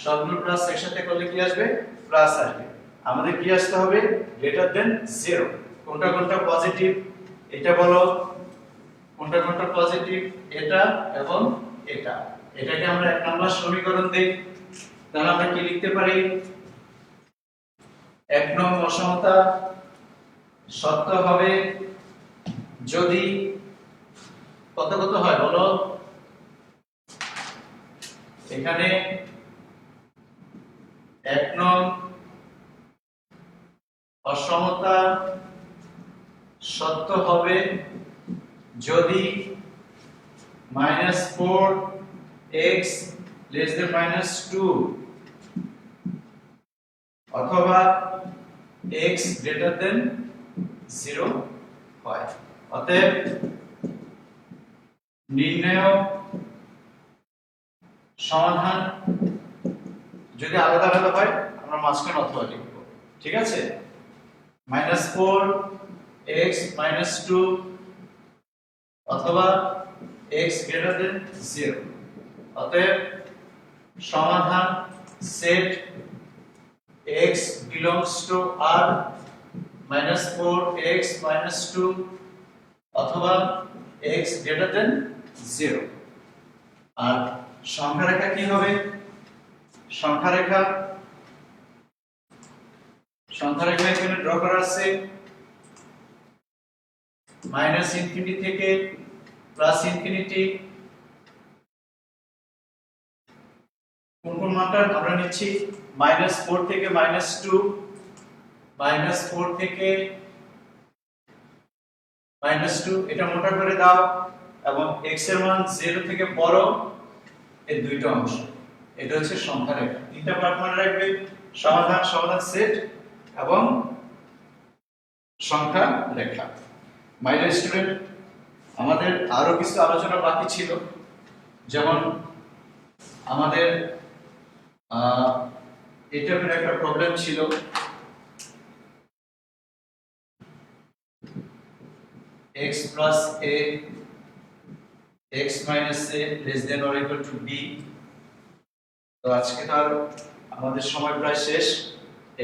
সবগুলো প্লাস একসাথে করলে কি আসবে? প্লাস আসবে। আমাদের কি আসতে হবে? Greater than 0। কোনটা কোনটা পজিটিভ এটা বলো, কোনটা কোনটা পজিটিভ? এটা এবং এটা। এটাকে আমরা এক নম্বর সমীকরণ দেই। তাহলে আমরা কি লিখতে পারি? এক নং অসমতা সত্য হবে যদি কত কত হয় বলো? এখানে এক নং অসমতা সত্য হবে যদি -4x <-2 অথবা x < 0 হয়। অতএব নির্ণয় সমাধান যদি আলাদা আলাদা হয় আমরা মাঝখানে অথবা লিখব, ঠিক আছে? -4x - 2 অথবা x < 0। অতএব সমাধান set x belongs to R -4x - 2 অথবা x < 0। আর সংখ্যা রেখা কি হবে? সংখ্যা রেখা এখানে ড্র করা আছে -ইনফিনিটি থেকে +ইনফিনিটি। কোন কোন মানটা আমরা নিচ্ছি? -4 থেকে -2, -4 থেকে -2 এটা মোটা করে দাও, এবং x এর মান 0 থেকে বড় এই দুইটা অংশ। এটা হচ্ছে সংখ্যা রেখা। তিনটা পার্ট মনে রাখবে, সমাধান, সমাধান সেট এবং সংখ্যা রেখা। মাই ডিয়ার স্টুডেন্ট, আমাদের আরো কিছু আলোচনা বাকি ছিল, যেমন আমাদের এটা একটা প্রবলেম ছিল, x plus a x minus a less than or equal to b। তো আজকে তো আর আমাদের সময় প্রায় শেষ,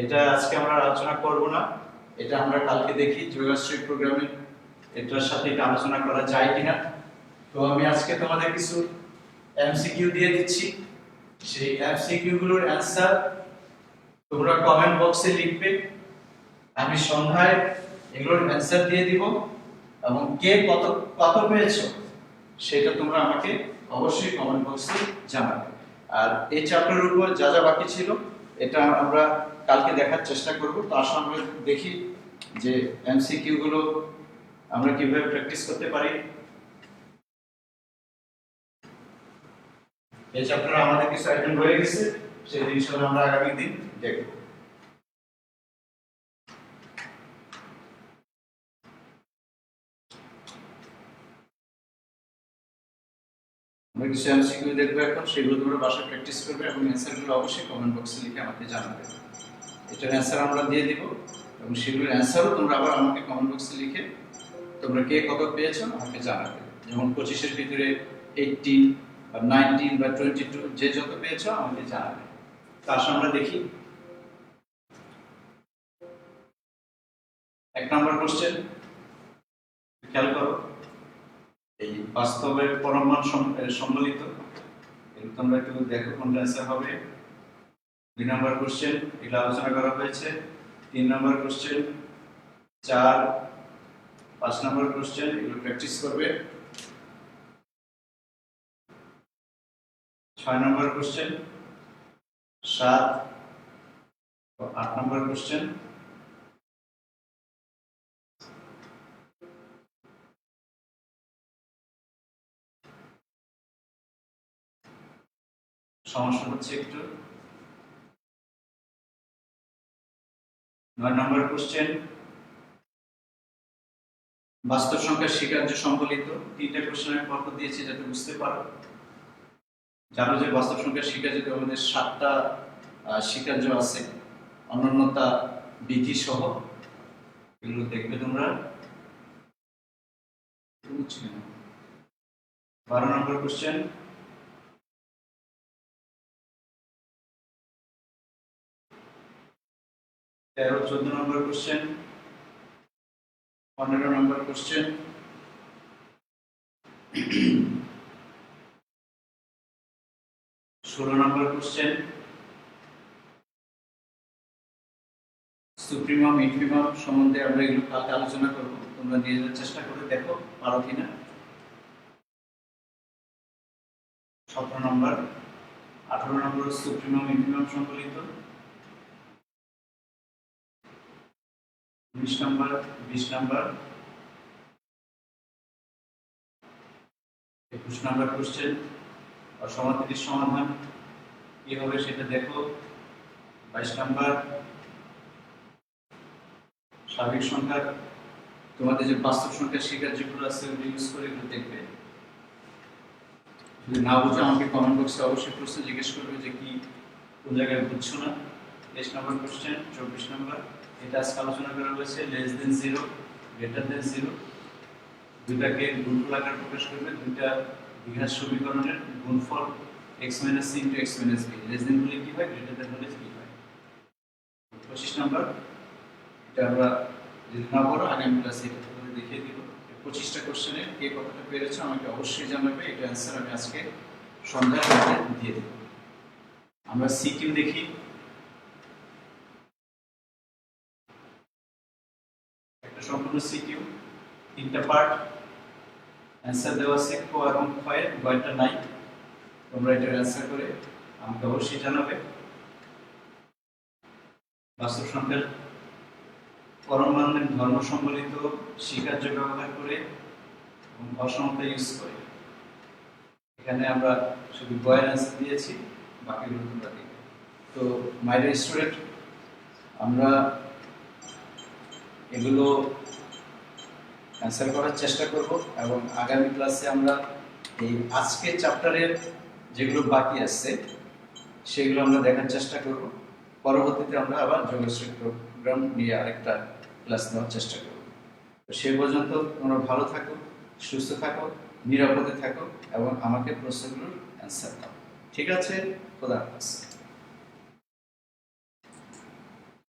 এটা আজকে আমরা আলোচনা করব না, এটা আমরা কালকে দেখি জিওমেট্রিক প্রোগ্রামিং এটার সাথে এটা আলোচনা করা যায় কিনা। তো আমি আজকে তোমাদের কিছু এমসিকিউ দিয়ে দিচ্ছি, সেই এমসিকিউ গুলোর অ্যানসার তোমরা কমেন্ট বক্সে লিখবে। আমি সন্ধ্যায় এগুলোর অ্যানসার দিয়ে দিব, এবং কে কত কত পেয়েছো সেটা তোমরা আমাকে অবশ্যই কমেন্ট বক্সে জানাবে। আর এই চ্যাপ্টারের উপর যা যা বাকি ছিল এটা আমরা কালকে দেখার চেষ্টা করব। তো আসলে আমরা দেখি যে এমসিকিউ গুলো আমরা কিভাবে প্র্যাকটিস করতে পারি। এই চ্যাপ্টারে আমাদের কিছু আইটেম রয়ে গেছে, সেই জিনিসগুলো আমরা আগামী দিন দেখব। আমরা কিছু এমসিকিউ দেখবো এখন, সেগুলো তোমরা বাসায় প্র্যাকটিস করবে এবং অ্যান্সারগুলো অবশ্যই কমেন্ট বক্সে লিখে আমাকে জানাবে। এটার অ্যান্সার আমরা দিয়ে দিব, এবং সেগুলোর অ্যান্সারও তোমরা আবার আমাকে কমেন্ট বক্সে লিখে তোমরা কে কত পেয়েছো আমাকে জানাবে। যেমন 25-এর ভিতরে 18 বা 19 বা 22 যে যত পেয়েছো আমাকে জানাবে। তার সাথে আমরা দেখি 1 নম্বর কোশ্চেন, খেয়াল করো, এই বাস্তবের পরম মান সম্মিলিত, এগুলো তোমরা একটু দেখো কোনটা অ্যান্সার হবে। 2 নম্বর কোশ্চেন এগুলো আলোচনা করা হয়েছে। 3 নম্বর কোশ্চেন, 4, 5 নম্বর কোশ্চেন এগুলো প্র্যাকটিস করবে। 6 নম্বর কোশ্চেন, 7 ও 8 নম্বর কোশ্চেন। সমস্যা হচ্ছে একটু। 9 নম্বর কোশ্চেন, বাস্তব সংখ্যার স্বীকার্য সম্বলিত তিনটা কোশ্চেন আমি পরপর দিয়েছি যাতে বুঝতে পারো। জানো যে বাস্তব সংখ্যার স্বীকার্য আমাদের 7টা স্বীকার্য আছে, অনন্যতা বিধি সহ। এগুলো দেখবে তোমরা। 12 নম্বর কোশ্চেন, 13-14 নম্বর কোশ্চেন, 15 নম্বর কোশ্চেন, 16 নম্বর কোশ্চেন, সুপ্রিমাম ইনফিমাম সম্বন্ধে আমরা এগুলো কালকে আলোচনা করব। তোমরা নিজেদের চেষ্টা করে দেখো পারো কিনা। 17 নম্বর, 18 নম্বর সুপ্রিমাম ইনফিমাম সম্বলিত, 19 নম্বর, 20 নম্বর, 21 নম্বর কোশ্চেন অসমাতির সমাধান কি হবে সেটা দেখো। 22 নম্বর স্বাভাবিক সংখ্যা, তোমাদের যে বাস্তব সংখ্যার স্বীকার্যগুলো আছে ওগুলো ইউজ করে এগুলো দেখবে। যদি না বুঝো আমাকে কমেন্ট বক্সে অবশ্যই প্রশ্ন জিজ্ঞেস করবে যে কি কোন জায়গায় বুঝছো না। 23 নম্বর কোশ্চেন, 24 নম্বর, এটা আজকে আলোচনা করা হয়েছে লেস দেন 0 গ্রেটার দেন 0, দুটাকে গুণফল আকারে প্রকাশ করবে, দুইটা দ্বিঘাত সমীকরণের গুণফল x - c * x - b, less than হলে কি হয়, গ্রেটার দেন হলে কি হয়। 25 নম্বর, এটা আমরা যদি না পড়ো আগামী ক্লাসে এটা তোমাদের দেখিয়ে দিব। 25টা কোশ্চেনে কে কতটা পেরেছো আমাকে অবশ্যই জানাবে, এটা অ্যান্সার আমি আজকে সন্ধ্যার মধ্যে দিয়ে দেব। আমরা সিকিউ দেখি। একটা সম্পূর্ণ সিকিউ, 3টা পার্ট, অ্যান্সার দেওয়া আছে ক এবং খ এর, গয়টা নাই। তোমরা এটার অ্যান্সার করে আমাকে অবশ্যই জানাবে। বাস্তব সংখ্যার পরম মানের ধর্ম সম্বলিত স্বীকার্য ব্যবহার করে এবং অসমতা ইউজ করে। এখানে আমরা শুধু বয়ের অ্যান্সার দিয়েছি, বাকিগুলো তোমরা দেখবে। তো মাই ডিয়ার স্টুডেন্ট, আমরা এগুলো অ্যান্সার করার চেষ্টা করব এবং আগামী ক্লাসে আমরা এই আজকের চ্যাপ্টারের যেগুলো বাকি আছে সেগুলো আমরা দেখার চেষ্টা করব। পরবর্তীতে আমরা আবার যোগশ্রী প্রোগ্রাম নিয়ে আরেকটা ক্লাস নেওয়ার চেষ্টা করব। তো সেই পর্যন্ত তোমরা ভালো থাকো, সুস্থ থাকো, নিরাপদে থাকো এবং আমাকে প্রশ্নগুলোর অ্যান্সার দাও। ঠিক আছে? খোদা হাফেজ।